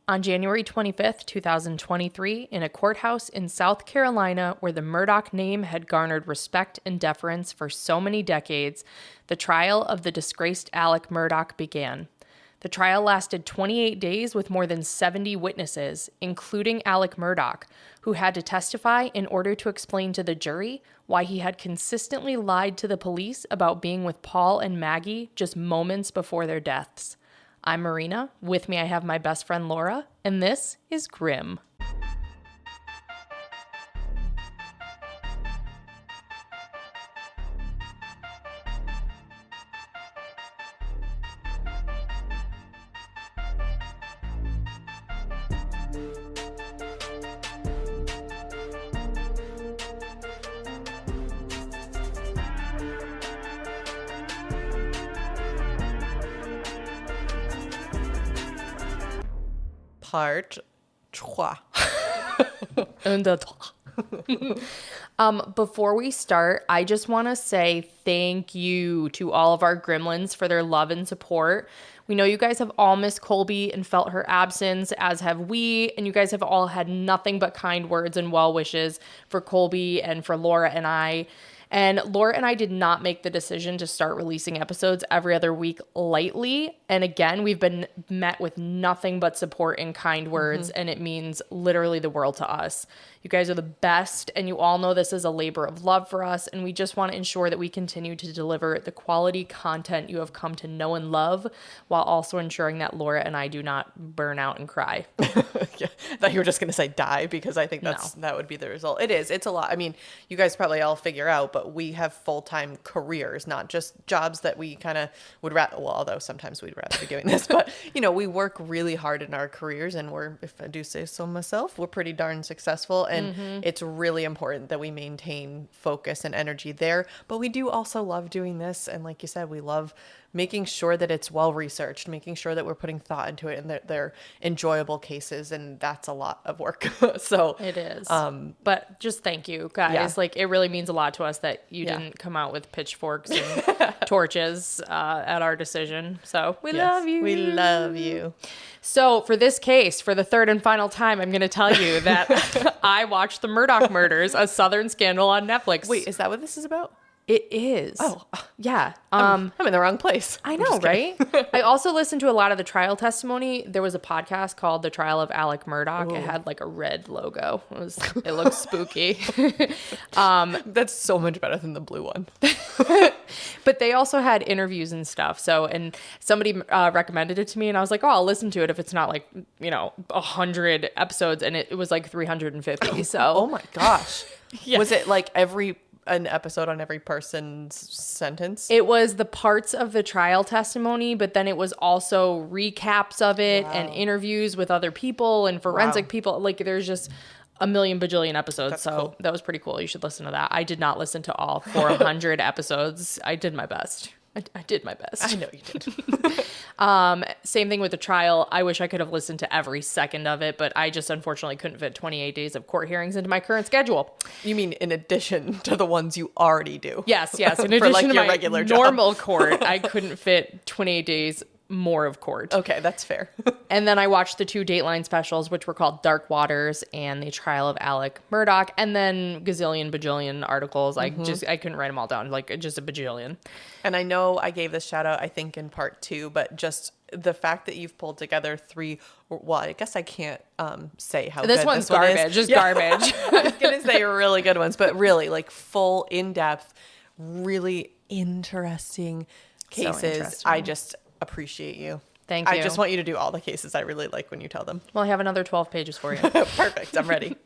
On January 25th, 2023, in a courthouse in South Carolina where the Murdaugh name had garnered respect and deference for so many decades, the trial of the disgraced Alec Murdaugh began. The trial lasted 28 days with more than 70 witnesses, including Alec Murdaugh, who had to testify in order to explain to the jury why he had consistently lied to the police about being with Paul and Maggie just moments before their deaths. I'm Marina. With me, I have my best friend Laura, and this is Grim. Part 3. Un, deux, trois. Before we start, I just want to say thank you to all of our gremlins for their love and support. We know you guys have all missed Colby and felt her absence, as have we, and you guys have all had nothing but kind words and well wishes for Colby and for Laura and I. And Laura and I did not make the decision to start releasing episodes every other week lightly. And again, we've been met with nothing but support and kind words, and it means literally the world to us. You guys are the best, and you all know this is a labor of love for us, and we just want to ensure that we continue to deliver the quality content you have come to know and love, while also ensuring that Laura and I do not burn out and cry. Yeah, I thought you were just going to say die, because I think that would be the result. It's a lot. I mean, you guys probably all figure out, but we have full-time careers, not just jobs that we kind of would rather, well, although sometimes we'd rather be doing this, but we work really hard in our careers, and we're, if I do say so myself, we're pretty darn successful. And it's really important that we maintain focus and energy there. But we do also love doing this. And like you said, we love making sure that it's well researched, making sure that we're putting thought into it, and that they're enjoyable cases. And that's a lot of work. So it is. But just thank you guys. Yeah. Like, it really means a lot to us that you didn't come out with pitchforks and torches at our decision. So we love you. We love you. So for this case, for the third and final time, I'm going to tell you that I watched The Murdaugh Murders, a Southern Scandal on Netflix. Wait, is that what this is about? It is. Oh, yeah. I'm in the wrong place. I know, right? I also listened to a lot of the trial testimony. There was a podcast called The Trial of Alec Murdaugh. Ooh. It had like a red logo. It looked spooky. That's so much better than the blue one. But they also had interviews and stuff. So, and somebody recommended it to me, and I was like, oh, I'll listen to it if it's not like, 100 episodes, and it was like 350. So, oh my gosh. Yeah. Was it like an episode on every person's sentence? It was the parts of the trial testimony, but then it was also recaps of it and interviews with other people and forensic people. Like, there's just a million bajillion episodes. That's cool. That was pretty cool. You should listen to that. I did not listen to all 400 episodes. I did my best. I did my best. I know you did. Same thing with the trial. I wish I could have listened to every second of it, but I just unfortunately couldn't fit 28 days of court hearings into my current schedule. You mean in addition to the ones you already do? Yes. In addition to my regular normal court, I couldn't fit 28 days more of court. Okay, that's fair. And then I watched the 2 Dateline specials, which were called Dark Waters and The Trial of Alec Murdaugh, and then gazillion bajillion articles. I couldn't write them all down, like just a bajillion. And I know I gave this shout out, I think, in part 2, but just the fact that you've pulled together 3, well, I guess I can't say how this good one's this one garbage. is. Just garbage. I was gonna say really good ones, but really like full, in-depth, really interesting cases. So interesting. I just appreciate you. Thank you. I just want you to do all the cases I really like when you tell them. Well, I have another 12 pages for you. Perfect. I'm ready.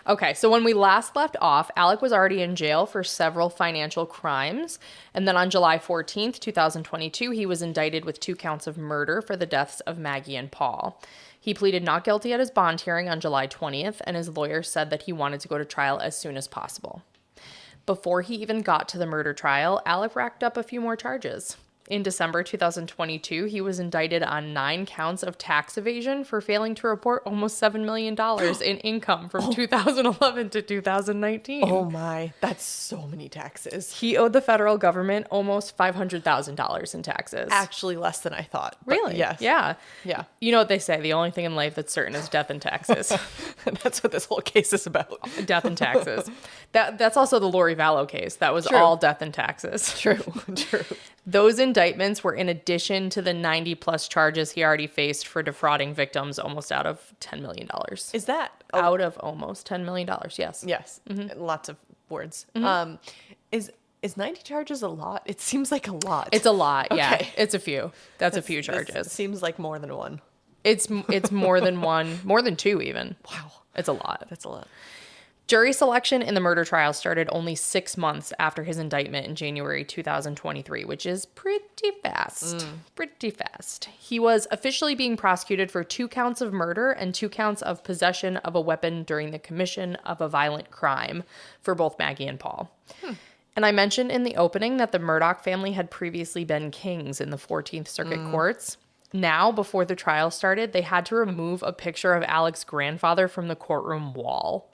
Okay, so when we last left off, Alec was already in jail for several financial crimes. And then on July 14th, 2022, he was indicted with 2 counts of murder for the deaths of Maggie and Paul. He pleaded not guilty at his bond hearing on July 20th, and his lawyer said that he wanted to go to trial as soon as possible. Before he even got to the murder trial, Alec racked up a few more charges. In December 2022, he was indicted on 9 counts of tax evasion for failing to report almost $7 million in income from 2011 to 2019. Oh my, that's so many taxes. He owed the federal government almost $500,000 in taxes. Actually, less than I thought. Really? Yes. Yeah. Yeah. You know what they say, the only thing in life that's certain is death and taxes. That's what this whole case is about. Death and taxes. That's also the Lori Vallow case. That was all death and taxes. True. Those indictments were in addition to the 90 plus charges he already faced for defrauding victims almost out of $10 million. Is that out of almost $10 million? Yes. Yes. Mm-hmm. Lots of words. Mm-hmm. Is 90 charges a lot? It seems like a lot. It's a lot. Yeah. Okay. It's a few. That's a few charges. Seems like more than one. It's more than one, more than 2 even. Wow. It's a lot. That's a lot. Jury selection in the murder trial started only 6 months after his indictment in January 2023, which is pretty fast. Pretty fast. He was officially being prosecuted for 2 counts of murder and 2 counts of possession of a weapon during the commission of a violent crime for both Maggie and Paul. And I mentioned in the opening that the Murdaugh family had previously been kings in the 14th Circuit courts. Now, before the trial started, they had to remove a picture of Alec's grandfather from the courtroom wall.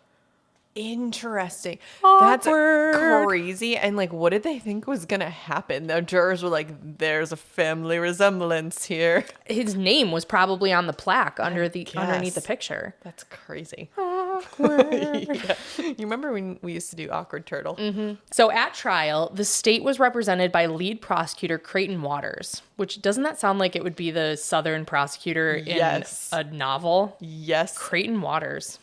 Interesting. Awkward. That's crazy. And like, what did they think was gonna happen? The jurors were like, "There's a family resemblance here." His name was probably on the plaque underneath the picture. That's crazy. Awkward. Yeah. You remember when we used to do Awkward Turtle? Mm-hmm. So at trial, the state was represented by lead prosecutor Creighton Waters, which doesn't that sound like it would be the Southern prosecutor in a novel? Yes. Creighton Waters.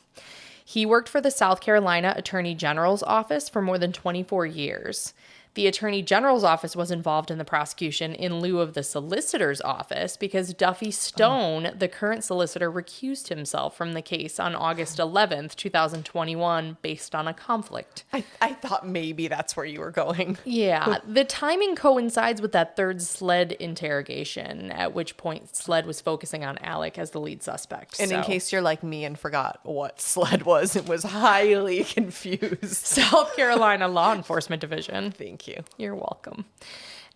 He worked for the South Carolina Attorney General's office for more than 24 years. The Attorney General's office was involved in the prosecution in lieu of the solicitor's office because Duffy Stone, the current solicitor, recused himself from the case on August 11th, 2021, based on a conflict. I thought maybe that's where you were going. Yeah. The timing coincides with that third SLED interrogation, at which point SLED was focusing on Alec as the lead suspect. And in case you're like me and forgot what SLED was, it was highly confused. South Carolina Law Enforcement Division. Thank you. You're welcome.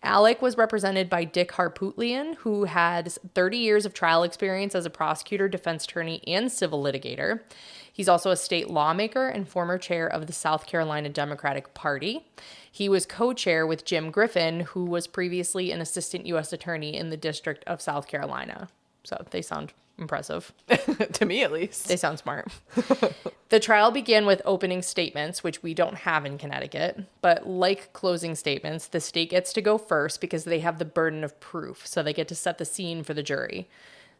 Alec was represented by Dick Harpootlian, who had 30 years of trial experience as a prosecutor, defense attorney, and civil litigator. He's also a state lawmaker and former chair of the South Carolina Democratic Party. He was co-chair with Jim Griffin, who was previously an assistant U.S. attorney in the District of South Carolina. So they sound impressive. To me, at least. They sound smart. The trial began with opening statements, which we don't have in Connecticut. But like closing statements, the state gets to go first because they have the burden of proof. So they get to set the scene for the jury.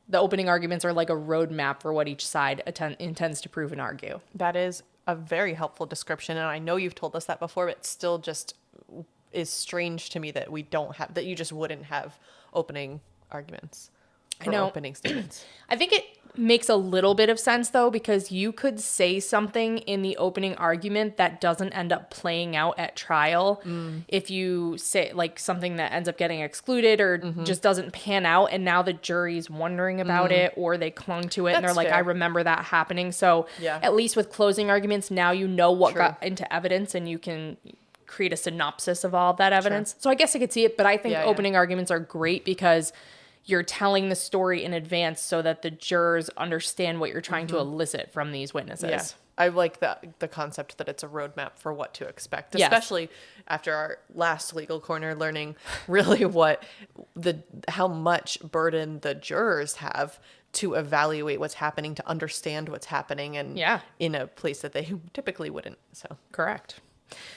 The opening arguments are like a roadmap for what each side intends to prove and argue. That is a very helpful description. And I know you've told us that before, but it still just is strange to me that we don't have, that you just wouldn't have opening arguments. I know. Opening statements. I think it makes a little bit of sense, though, because you could say something in the opening argument that doesn't end up playing out at trial. If you say like something that ends up getting excluded or just doesn't pan out, and now the jury's wondering about it, or they clung to it and they're like, I remember that happening. So at least with closing arguments, now you know what got into evidence and you can create a synopsis of all of that evidence. So I guess I could see it, but I think opening arguments are great because you're telling the story in advance so that the jurors understand what you're trying to elicit from these witnesses. Yeah. I like the concept that it's a roadmap for what to expect, especially after our last legal corner learning really how much burden the jurors have to evaluate what's happening, to understand what's happening, and in a place that they typically wouldn't. So correct.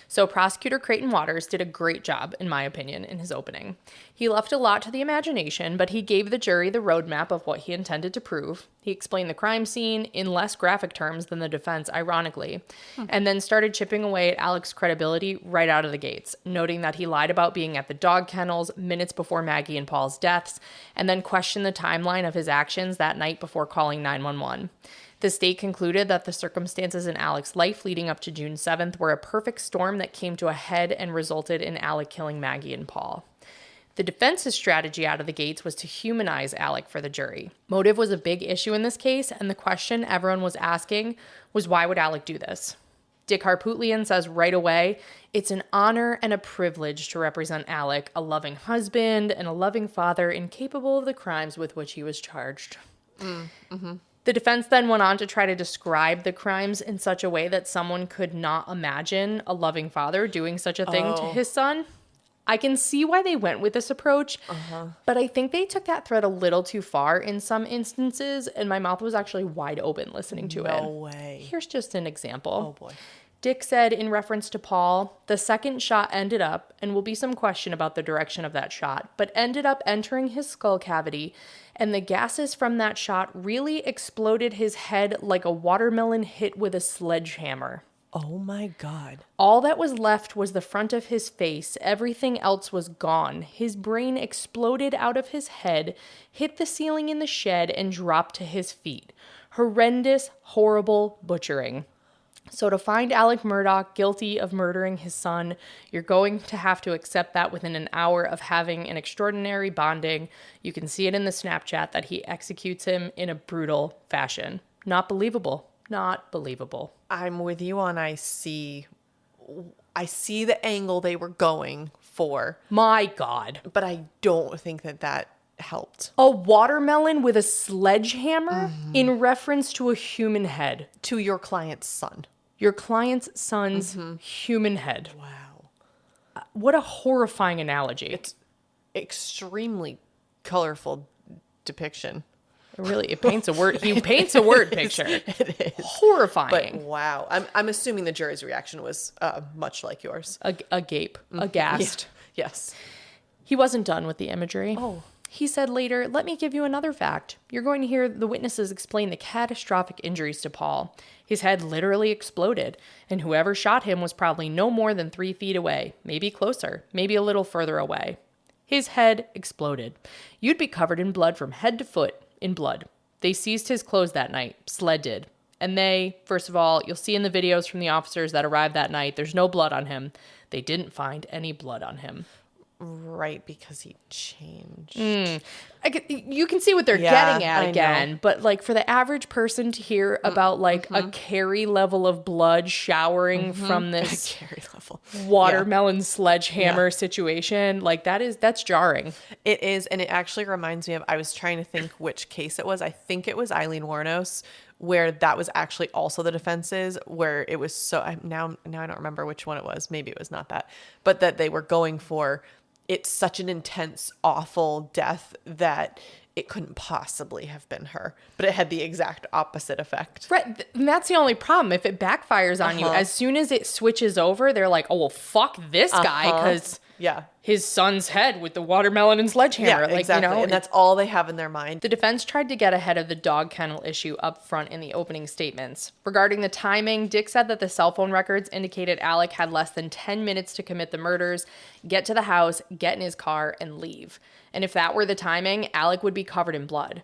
So prosecutor Creighton Waters did a great job, in my opinion, in his opening. He left a lot to the imagination, but he gave the jury the roadmap of what he intended to prove. He explained the crime scene in less graphic terms than the defense, ironically, and then started chipping away at Alec's credibility right out of the gates, noting that he lied about being at the dog kennels minutes before Maggie and Paul's deaths, and then questioned the timeline of his actions that night before calling 911. The state concluded that the circumstances in Alec's life leading up to June 7th were a perfect storm that came to a head and resulted in Alec killing Maggie and Paul. The defense's strategy out of the gates was to humanize Alec for the jury. Motive was a big issue in this case, and the question everyone was asking was, why would Alec do this? Dick Harpootlian says right away, it's an honor and a privilege to represent Alec, a loving husband and a loving father incapable of the crimes with which he was charged. The defense then went on to try to describe the crimes in such a way that someone could not imagine a loving father doing such a thing to his son. I can see why they went with this approach, but I think they took that thread a little too far in some instances, and my mouth was actually wide open listening to it. No way. Here's just an example. Oh, boy. Dick said in reference to Paul, the second shot ended up, and will be some question about the direction of that shot, but ended up entering his skull cavity, and the gases from that shot really exploded his head like a watermelon hit with a sledgehammer. Oh my God. All that was left was the front of his face. Everything else was gone. His brain exploded out of his head, hit the ceiling in the shed, and dropped to his feet. Horrendous, horrible butchering. So to find Alec Murdaugh guilty of murdering his son, you're going to have to accept that within an hour of having an extraordinary bonding. You can see it in the Snapchat that he executes him in a brutal fashion. Not believable. Not believable. I'm with you on I see the angle they were going for. My God. But I don't think that helped. A watermelon with a sledgehammer in reference to a human head. To your client's son. Your client's son's human head. Wow. What a horrifying analogy. It's extremely colorful depiction. It paints a word. He paints a word picture. It is. Horrifying. But wow. I'm assuming the jury's reaction was much like yours. A gape. Aghast. Yeah. Yes. He wasn't done with the imagery. Oh. He said later, let me give you another fact. You're going to hear the witnesses explain the catastrophic injuries to Paul. His head literally exploded, and whoever shot him was probably no more than 3 feet away, maybe closer, maybe a little further away. His head exploded. You'd be covered in blood from head to foot, in blood. They seized his clothes that night. SLED did. And they, first of all, you'll see in the videos from the officers that arrived that night, there's no blood on him. They didn't find any blood on him. Right, because he changed. You can see what they're getting at again, but like for the average person to hear about like a Carrie level of blood showering from this Carrie level watermelon sledgehammer situation, like that's jarring. It is, and it actually reminds me of, I was trying to think which case it was. I think it was Eileen Wuornos, where that was actually also the defense's, where it was now I don't remember which one it was. Maybe it was not that, but that they were going for, it's such an intense, awful death that it couldn't possibly have been her, but it had the exact opposite effect. Right. And that's the only problem. If it backfires on you, as soon as it switches over, they're like, oh, well, fuck this guy, because his son's head with the watermelon and sledgehammer. Yeah, exactly. And that's all they have in their mind. The defense tried to get ahead of the dog kennel issue up front in the opening statements. Regarding the timing, Dick said that the cell phone records indicated Alec had less than 10 minutes to commit the murders, get to the house, get in his car, and leave. And if that were the timing, Alec would be covered in blood.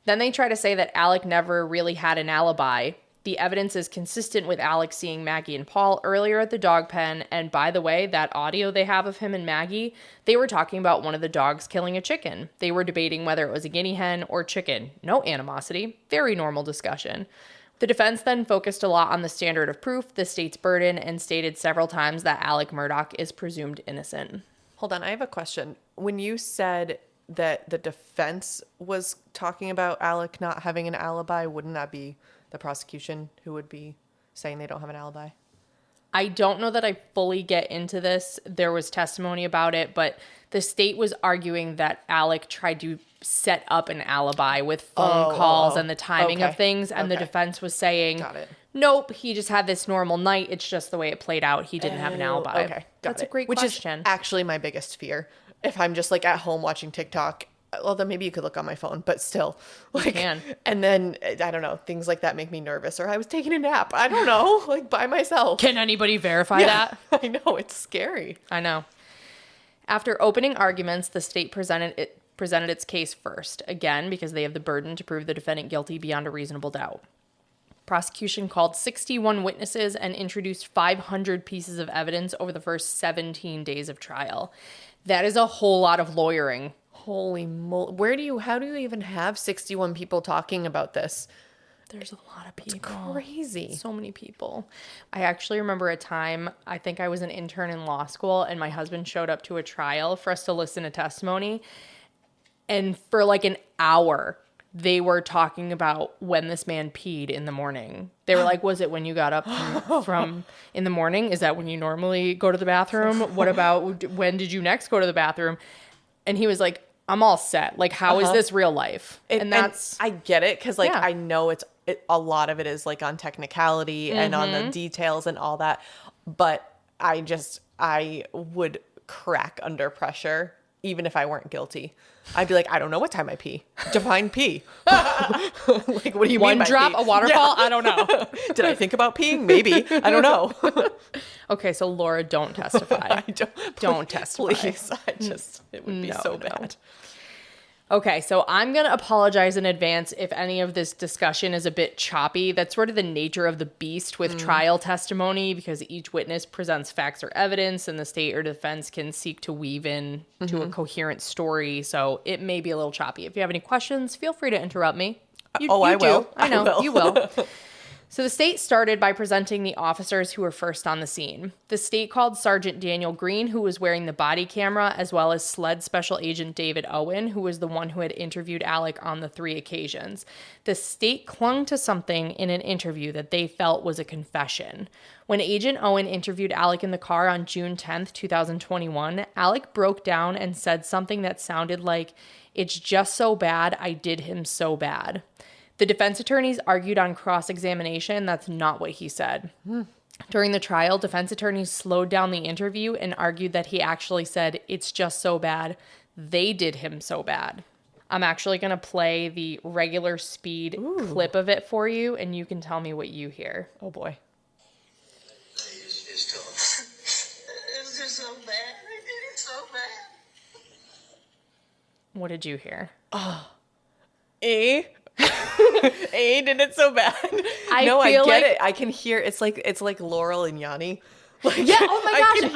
Then they try to say that Alec never really had an alibi. The evidence is consistent with Alec seeing Maggie and Paul earlier at the dog pen, and by the way, that audio they have of him and Maggie, they were talking about one of the dogs killing a chicken. They were debating whether it was a guinea hen or chicken. No animosity. Very normal discussion. The defense then focused a lot on the standard of proof, the state's burden, and stated several times that Alec Murdaugh is presumed innocent. Hold on, I have a question. When you said that the defense was talking about Alec not having an alibi, wouldn't that be the prosecution who would be saying they don't have an alibi? I don't know that I fully get into this. There was testimony about it, but the state was arguing that Alec tried to set up an alibi with phone calls and the timing of things, and the defense was saying, nope, he just had this normal night. It's just the way it played out. He didn't have an alibi. Okay, That's a great question. Which is actually my biggest fear. If I'm just like at home watching TikTok, well, then maybe you could look on my phone, but still, like, you can. And then I don't know, things like that make me nervous. Or I was taking a nap. I don't know, like by myself. Can anybody verify that? I know, it's scary. I know. After opening arguments, the state presented its case first, again because they have the burden to prove the defendant guilty beyond a reasonable doubt. Prosecution called 61 witnesses and introduced 500 pieces of evidence over the first 17 days of trial. That is a whole lot of lawyering. Holy moly. How do you even have 61 people talking about this? There's a lot of people. It's crazy. So many people. I actually remember a time, I think I was an intern in law school, and my husband showed up to a trial for us to listen to testimony. And for like an hour, they were talking about when this man peed in the morning. They were like, was it when you got up from in the morning? Is that when you normally go to the bathroom? What about when did you next go to the bathroom? And he was like, I'm all set. Like, how is this real life? And that's... I get it, because, like, I know a lot of it is, like, on technicality and on the details and all that. But I would crack under pressure, even if I weren't guilty. I'd be like, I don't know what time I pee. Define pee. Like, what do you mean by drop, pee? a waterfall? Yeah. I don't know. Did I think about peeing? Maybe. I don't know. Okay, so Laura, don't testify. Don't testify. Please. It would be so bad. Okay, so I'm going to apologize in advance if any of this discussion is a bit choppy. That's sort of the nature of the beast with trial testimony, because each witness presents facts or evidence, and the state or defense can seek to weave in to a coherent story. So it may be a little choppy. If you have any questions, feel free to interrupt me. I will. I know, you will. So the state started by presenting the officers who were first on the scene. The state called Sergeant Daniel Green, who was wearing the body camera, as well as SLED Special Agent David Owen, who was the one who had interviewed Alec on the 3 occasions. The state clung to something in an interview that they felt was a confession. When Agent Owen interviewed Alec in the car on June 10th, 2021, Alec broke down and said something that sounded like, "It's just so bad, I did him so bad." The defense attorneys argued on cross-examination that's not what he said. During the trial, defense attorneys slowed down the interview and argued that he actually said, "It's just so bad, they did him so bad." I'm actually going to play the regular speed clip of it for you, and you can tell me what you hear. Oh, boy. It's tough. It's just so bad. They did it so bad. What did you hear? A did it so bad. I get like it. I can hear it's like Laurel and Yanni. Like, yeah. Oh my gosh.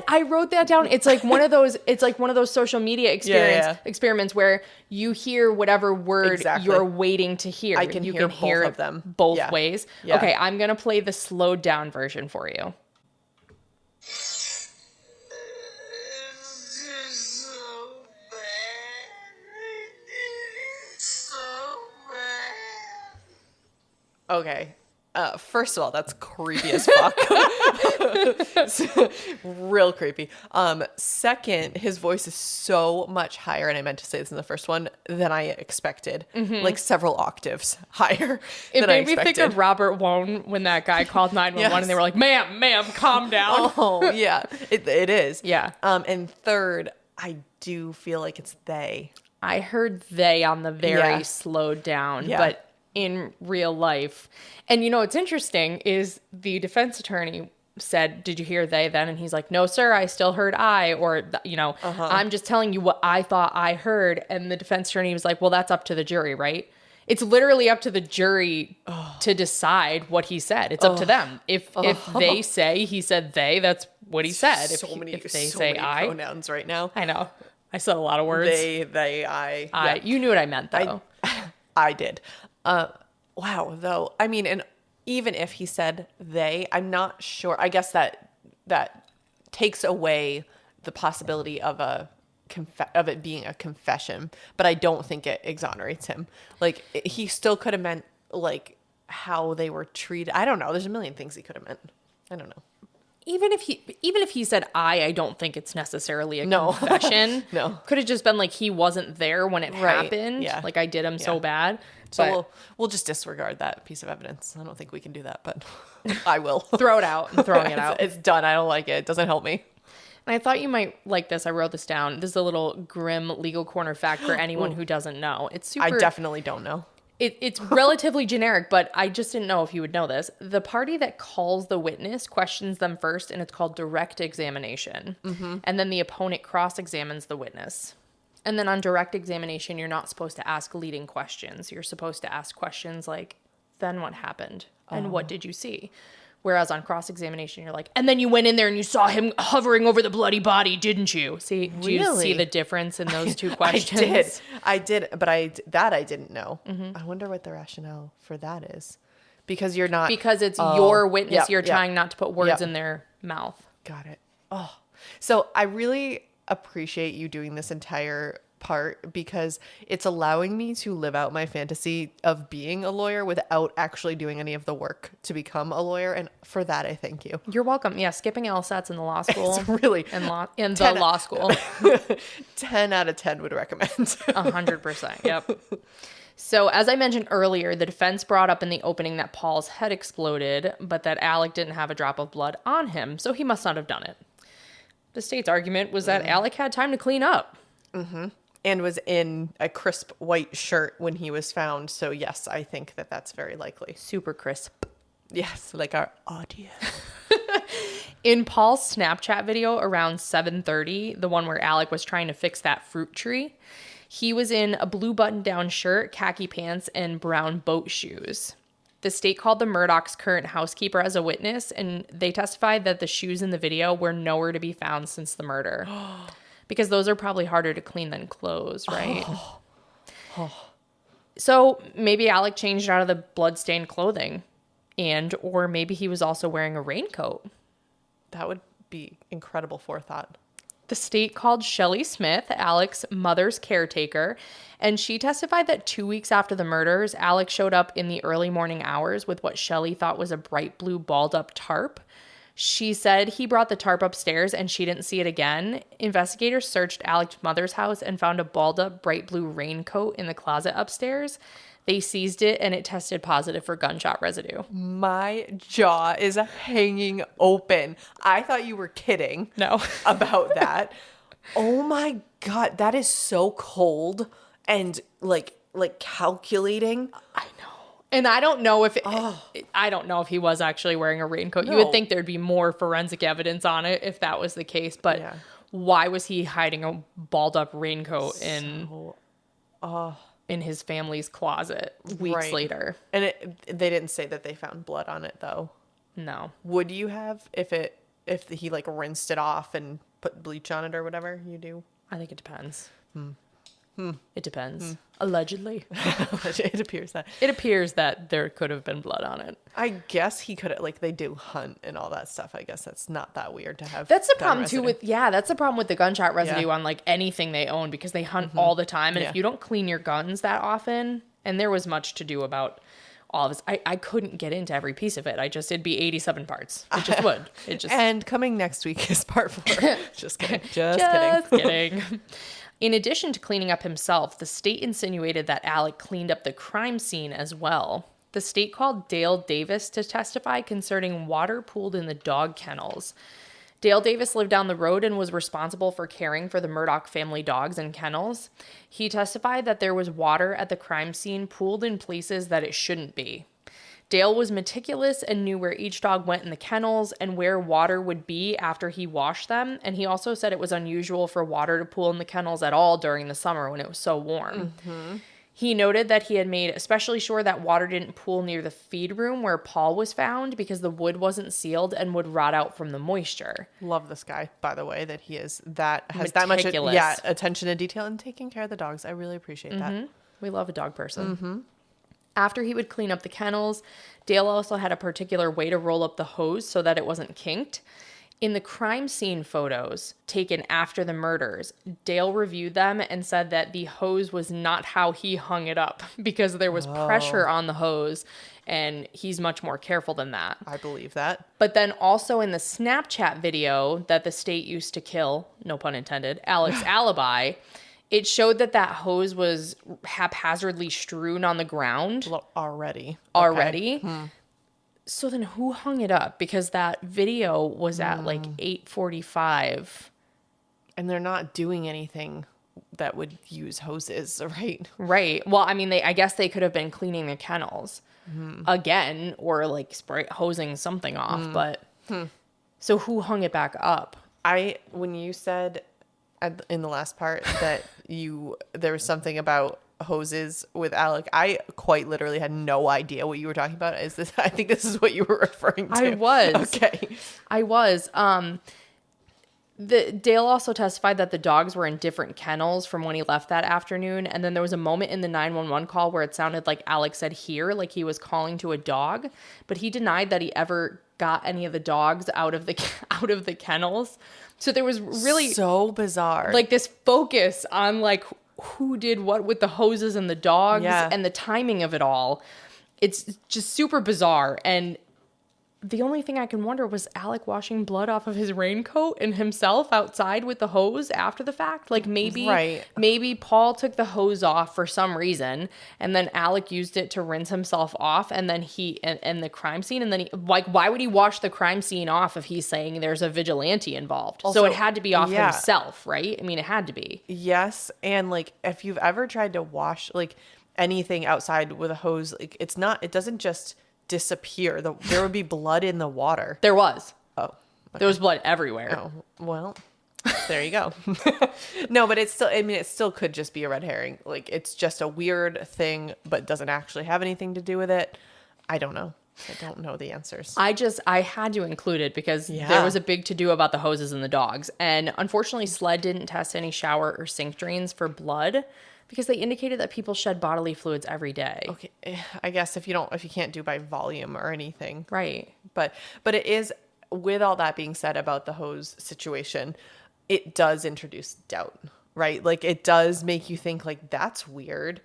I wrote that down. It's like one of those social media experiments where you hear whatever word you're waiting to hear. You can hear both of them both ways. Yeah. Okay, I'm gonna play the slowed down version for you. Okay. First of all, that's creepy as fuck. Real creepy. Second, his voice is so much higher, and I meant to say this in the first one, than I expected. Like several octaves higher than I expected. It made me think of Robert Wone when that guy called 911 and they were like, ma'am, calm down. Oh, yeah. It is. Yeah. And third, I do feel like it's they. I heard they on the very slowed down, but in real life. And you know what's interesting is the defense attorney said, "Did you hear they then?" And he's like, "No, sir, I still heard I," or, "I'm just telling you what I thought I heard." And the defense attorney was like, "Well, that's up to the jury, right?" It's literally up to the jury to decide what he said. It's up to them. If they say he said they, that's what he said. If they say I, pronouns right now. I know. I said a lot of words. They, I. Yeah. You knew what I meant, though. I did. Wow, though. I mean, and even if he said they, I'm not sure. I guess that takes away the possibility of it being a confession, but I don't think it exonerates him. Like, he still could have meant, like, how they were treated. I don't know. There's a million things he could have meant. I don't know. Even if he said I don't think it's necessarily a confession. No. Could have just been like he wasn't there when it happened. Yeah. Like I did him so bad. So we'll just disregard that piece of evidence. I don't think we can do that, but I will. Throw it out. I'm throwing it out. It's done. I don't like it. It doesn't help me. And I thought you might like this. I wrote this down. This is a little grim legal corner fact for anyone who doesn't know. It's super. I definitely don't know. It's relatively generic, but I just didn't know if you would know this. The party that calls the witness questions them first, and it's called direct examination. Mm-hmm. And then the opponent cross-examines the witness. And then on direct examination, you're not supposed to ask leading questions. You're supposed to ask questions like, then what happened? And what did you see? Whereas on cross-examination, you're like, and then you went in there and you saw him hovering over the bloody body, didn't you? See, do you see the difference in those two questions? I did, but I didn't know. I wonder what the rationale for that is. Because you're not... Because it's your witness. Yep, you're yep. trying not to put words in their mouth. Got it. Oh, so I really appreciate you doing this entire part because it's allowing me to live out my fantasy of being a lawyer without actually doing any of the work to become a lawyer. And for that, I thank you. You're welcome. Yeah, skipping LSATs in the law school. It's really... in the law school. 10 out of 10 would recommend. 100%. Yep. So as I mentioned earlier, the defense brought up in the opening that Paul's head exploded, but that Alec didn't have a drop of blood on him, so he must not have done it. The state's argument was that Alec had time to clean up. And was in a crisp white shirt when he was found. So yes, I think that that's very likely. Super crisp. Yes, like our audio. In Paul's Snapchat video around 7:30, the one where Alec was trying to fix that fruit tree, he was in a blue button-down shirt, khaki pants, and brown boat shoes. The state called the Murdaugh's current housekeeper as a witness, and they testified that the shoes in the video were nowhere to be found since the murder. Because those are probably harder to clean than clothes, right? So maybe Alec changed out of the blood-stained clothing. Or maybe he was also wearing a raincoat. That would be incredible forethought. The state called Shelley Smith, Alec's mother's caretaker, and she testified that 2 weeks after the murders, Alec showed up in the early morning hours with what Shelley thought was a bright blue balled-up tarp. She said he brought the tarp upstairs and she didn't see it again. Investigators searched Alec's mother's house and found a balled-up bright blue raincoat in the closet upstairs. They seized it and it tested positive for gunshot residue. My jaw is hanging open. I thought you were kidding. No. About that. Oh my God. That is so cold and like calculating. I know. And I don't know if he was actually wearing a raincoat. No. You would think there'd be more forensic evidence on it if that was the case, but why was he hiding a balled up raincoat in his family's closet weeks later? And they didn't say that they found blood on it though. No. Would you have if he like rinsed it off and put bleach on it or whatever you do? I think it depends. It depends. Allegedly. It appears that there could have been blood on it. I guess he could have, like, they do hunt and all that stuff. I guess that's not that weird to have. That's the problem too that's the problem with the gunshot residue on like anything they own, because they hunt all the time. And if you don't clean your guns that often, and there was much to do about all of this. I couldn't get into every piece of it. It'd be 87 parts. It just would. And coming next week is part 4. Just kidding. Just kidding. In addition to cleaning up himself, the state insinuated that Alec cleaned up the crime scene as well. The state called Dale Davis to testify concerning water pooled in the dog kennels. Dale Davis lived down the road and was responsible for caring for the Murdaugh family dogs and kennels. He testified that there was water at the crime scene pooled in places that it shouldn't be. Dale was meticulous and knew where each dog went in the kennels and where water would be after he washed them. And he also said it was unusual for water to pool in the kennels at all during the summer when it was so warm. He noted that he had made especially sure that water didn't pool near the feed room where Paul was found because the wood wasn't sealed and would rot out from the moisture. Love this guy, by the way, that has meticulous. that much attention to detail and taking care of the dogs. I really appreciate that. We love a dog person. After he would clean up the kennels, Dale also had a particular way to roll up the hose so that it wasn't kinked. In the crime scene photos taken after the murders, Dale reviewed them and said that the hose was not how he hung it up because there was pressure on the hose, and he's much more careful than that. I believe that. But then also in the Snapchat video that the state used to kill, no pun intended, Alec's alibi, it showed that hose was haphazardly strewn on the ground. Already. So then who hung it up? Because that video was at like 8:45. And they're not doing anything that would use hoses, right? Right. Well, I mean, I guess they could have been cleaning the kennels again or like hosing something off. But so who hung it back up? When you said in the last part that there was something about hoses with Alec, I quite literally had no idea what you were talking about. I think this is what you were referring to. I was. Okay. I was. Dale also testified that the dogs were in different kennels from when he left that afternoon. And then there was a moment in the 911 call where it sounded like Alex said here, like he was calling to a dog, but he denied that he ever got any of the dogs out of the kennels. So there was really so bizarre, like this focus on like who did what with the hoses and the dogs and the timing of it all. It's just super bizarre. And the only thing I can wonder was Alec washing blood off of his raincoat and himself outside with the hose after the fact. Like maybe Paul took the hose off for some reason and then Alec used it to rinse himself off and then and the crime scene. And then why would he wash the crime scene off if he's saying there's a vigilante involved? Also, so it had to be off himself, right? I mean, it had to be. Yes. And like, if you've ever tried to wash like anything outside with a hose, like it doesn't just disappear. There would be blood in the water. There was. Oh. Okay. There was blood everywhere. Oh, well, there you go. No, but it still could just be a red herring. Like, it's just a weird thing, but doesn't actually have anything to do with it. I don't know. I don't know the answers. I had to include it because there was a big to-do about the hoses and the dogs. And unfortunately, SLED didn't test any shower or sink drains for blood, because they indicated that people shed bodily fluids every day. Okay, I guess if you can't do by volume or anything. Right. But it is, with all that being said about the hose situation, it does introduce doubt, right? Like, it does make you think, like, that's weird.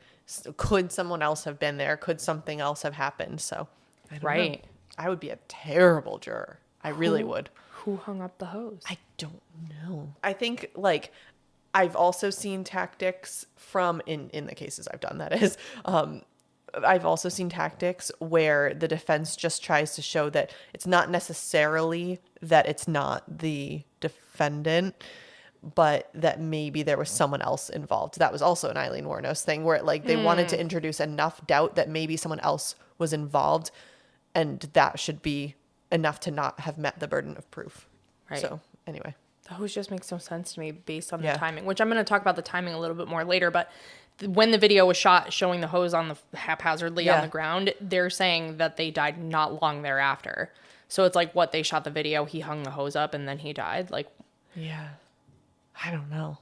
Could someone else have been there? Could something else have happened? So, I don't know. I would be a terrible juror. I really would. Who hung up the hose? I don't know. I think, like, I've also seen tactics from, in the cases I've done, that is, I've also seen tactics where the defense just tries to show that it's not necessarily that it's not the defendant, but that maybe there was someone else involved. That was also an Eileen Wuornos thing where they wanted to introduce enough doubt that maybe someone else was involved, and that should be enough to not have met the burden of proof. Right. So anyway. The hose just makes no sense to me based on the timing, which I'm going to talk about the timing a little bit more later. But when the video was shot showing the hose on the haphazardly on the ground, they're saying that they died not long thereafter. So it's like, what, they shot the video, he hung the hose up, and then he died? Like, yeah. I don't know.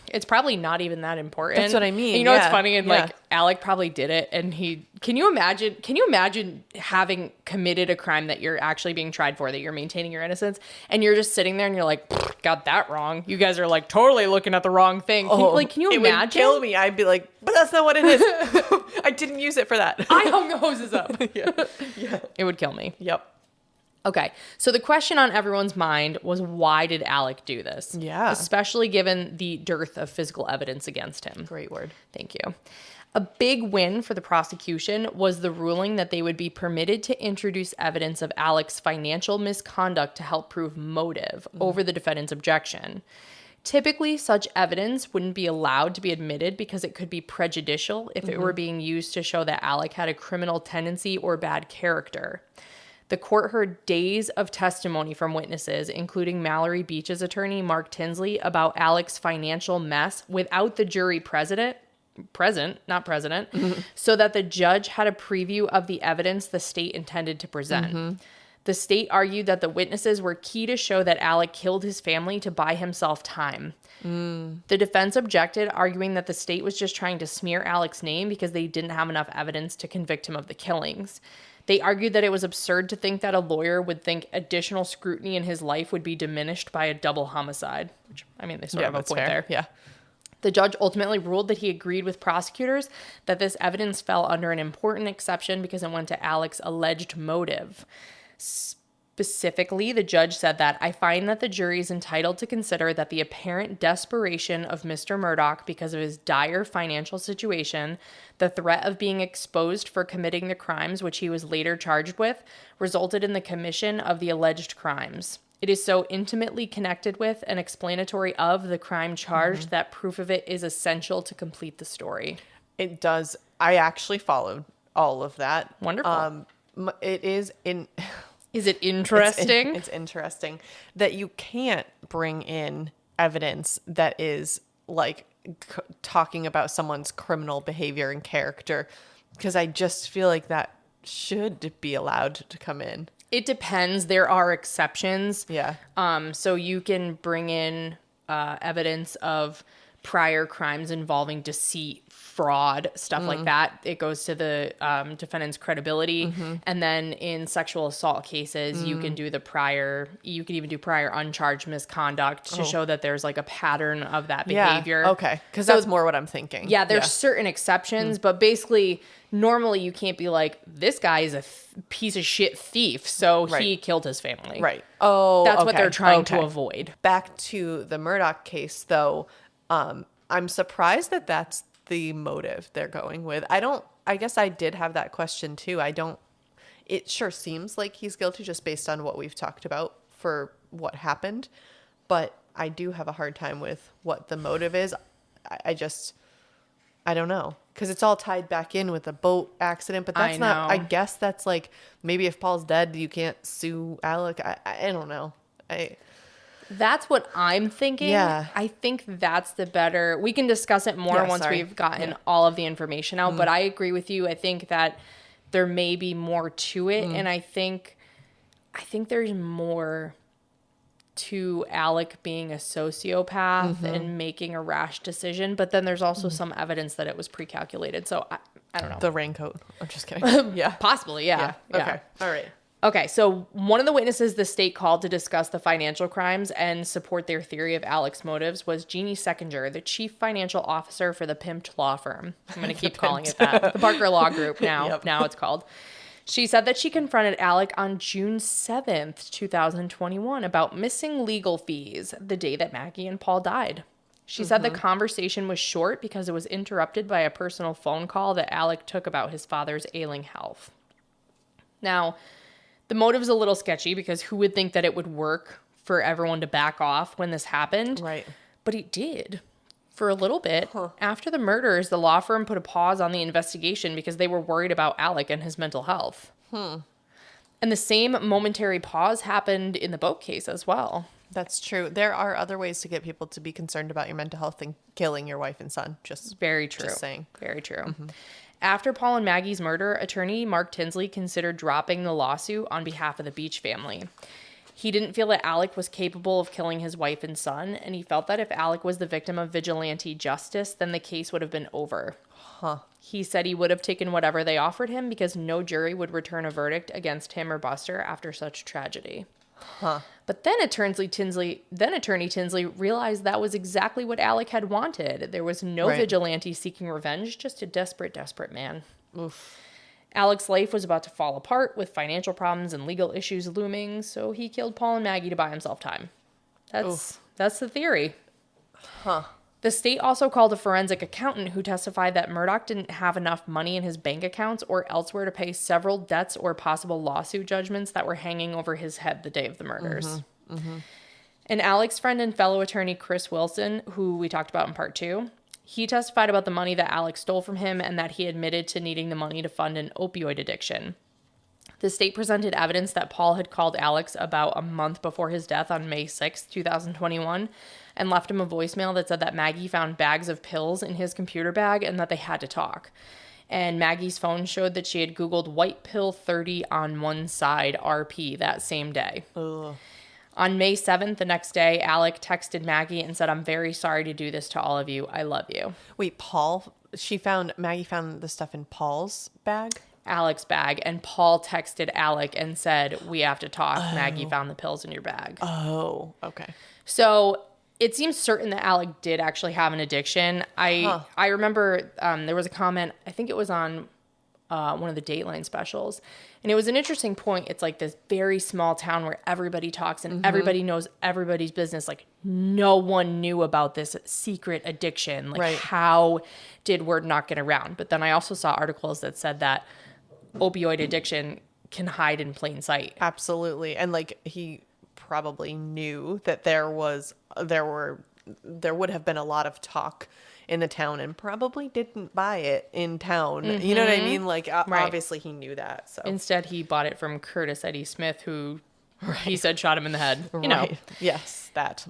It's probably not even that important. That's what I mean. And you know what's funny? And like, Alec probably did it, and can you imagine having committed a crime that you're actually being tried for, that you're maintaining your innocence, and you're just sitting there and you're like, got that wrong. You guys are like totally looking at the wrong thing. Can you imagine? It would kill me. I'd be like, but that's not what it is. I didn't use it for that. I hung the hoses up. Yeah. It would kill me. Yep. Okay, so the question on everyone's mind was, why did Alec do this? Yeah. Especially given the dearth of physical evidence against him. Great word. Thank you. A big win for the prosecution was the ruling that they would be permitted to introduce evidence of Alec's financial misconduct to help prove motive over the defendant's objection. Typically, such evidence wouldn't be allowed to be admitted because it could be prejudicial if it were being used to show that Alec had a criminal tendency or bad character. The court heard days of testimony from witnesses, including Mallory Beach's attorney, Mark Tinsley, about Alec's financial mess without the jury present, so that the judge had a preview of the evidence the state intended to present. The state argued that the witnesses were key to show that Alec killed his family to buy himself time. The defense objected, arguing that the state was just trying to smear Alec's name because they didn't have enough evidence to convict him of the killings. They argued that it was absurd to think that a lawyer would think additional scrutiny in his life would be diminished by a double homicide. Which, I mean, they sort of have a point there. Yeah. The judge ultimately ruled that he agreed with prosecutors that this evidence fell under an important exception because it went to Alec's alleged motive. Specifically, the judge said that, I find that the jury is entitled to consider that the apparent desperation of Mr. Murdaugh because of his dire financial situation, the threat of being exposed for committing the crimes which he was later charged with, resulted in the commission of the alleged crimes. It is so intimately connected with and explanatory of the crime charged that proof of it is essential to complete the story. It does. I actually followed all of that. Wonderful. It is in... Is it interesting? It's interesting that you can't bring in evidence that is like talking about someone's criminal behavior and character, because I just feel like that should be allowed to come in. It depends. There are exceptions. Yeah. So you can bring in evidence of prior crimes involving deceit, fraud, stuff like that. It goes to the defendant's credibility. And then in sexual assault cases, you can do you can even do prior uncharged misconduct to show that there's like a pattern of that behavior. Yeah. Okay. Because that's more what I'm thinking. Yeah, there's certain exceptions, but basically, normally you can't be like, this guy is a piece of shit thief, so he killed his family. Right. Oh, that's what they're trying to avoid. Back to the Murdaugh case, though, I'm surprised that that's the motive they're going with. I guess I did have that question too. It sure seems like he's guilty just based on what we've talked about for what happened, but I do have a hard time with what the motive is. I don't know, because it's all tied back in with the boat accident, but that's not, I guess that's like, maybe if Paul's dead, you can't sue Alec. I don't know. That's what I'm thinking. Yeah. I think that's the better. We can discuss it more once we've gotten all of the information out, but I agree with you. I think that there may be more to it, and I think there's more to Alec being a sociopath and making a rash decision, but then there's also some evidence that it was pre-calculated. So I don't know. The raincoat. I'm just kidding. Yeah. Possibly, yeah. Okay. All right. Okay, so one of the witnesses the state called to discuss the financial crimes and support their theory of Alec's motives was Jeannie Seckinger, the chief financial officer for the Pimped law firm. I'm going to keep calling it that. The Barker Law Group now. Now it's called. She said that she confronted Alec on June 7th, 2021 about missing legal fees the day that Maggie and Paul died. She said the conversation was short because it was interrupted by a personal phone call that Alec took about his father's ailing health. Now, the motive's a little sketchy because who would think that it would work for everyone to back off when this happened? Right. But it did for a little bit. After the murders, the law firm put a pause on the investigation because they were worried about Alec and his mental health. And the same momentary pause happened in the boat case as well. That's true. There are other ways to get people to be concerned about your mental health than killing your wife and son. Very true. Just saying. Very true. After Paul and Maggie's murder, attorney Mark Tinsley considered dropping the lawsuit on behalf of the Beach family. He didn't feel that Alec was capable of killing his wife and son, and he felt that if Alec was the victim of vigilante justice, then the case would have been over. He said he would have taken whatever they offered him because no jury would return a verdict against him or Buster after such tragedy. But then attorney Tinsley realized that was exactly what Alec had wanted. There was no vigilante seeking revenge, just a desperate man. Oof. Alec's life was about to fall apart with financial problems and legal issues looming, so he killed Paul and Maggie to buy himself time. That's the theory. The state also called a forensic accountant who testified that Murdaugh didn't have enough money in his bank accounts or elsewhere to pay several debts or possible lawsuit judgments that were hanging over his head the day of the murders. And Alec's friend and fellow attorney Chris Wilson, who we talked about in part 2, he testified about the money that Alec stole from him and that he admitted to needing the money to fund an opioid addiction. The state presented evidence that Paul had called Alex about a month before his death on May 6, 2021, and left him a voicemail that said that Maggie found bags of pills in his computer bag and that they had to talk. And Maggie's phone showed that she had Googled white pill 30 on one side RP that same day. Ugh. On May 7th, the next day, Alec texted Maggie and said, "I'm very sorry to do this to all of you. I love you." Wait, Maggie found the stuff in Paul's bag? Alec's bag, and Paul texted Alec and said, "We have to talk. Maggie found the pills in your bag." Oh, okay. So it seems certain that Alec did actually have an addiction. I remember there was a comment, I think it was on one of the Dateline specials, and it was an interesting point. It's like this very small town where everybody talks and everybody knows everybody's business. Like no one knew about this secret addiction. Like how did word not get around? But then I also saw articles that said that opioid addiction can hide in plain sight. Absolutely. And like he probably knew that there would have been a lot of talk in the town and probably didn't buy it in town. You know what I mean? Like obviously he knew that. So instead he bought it from Curtis Eddie Smith, who he said shot him in the head. You know. Yes, that.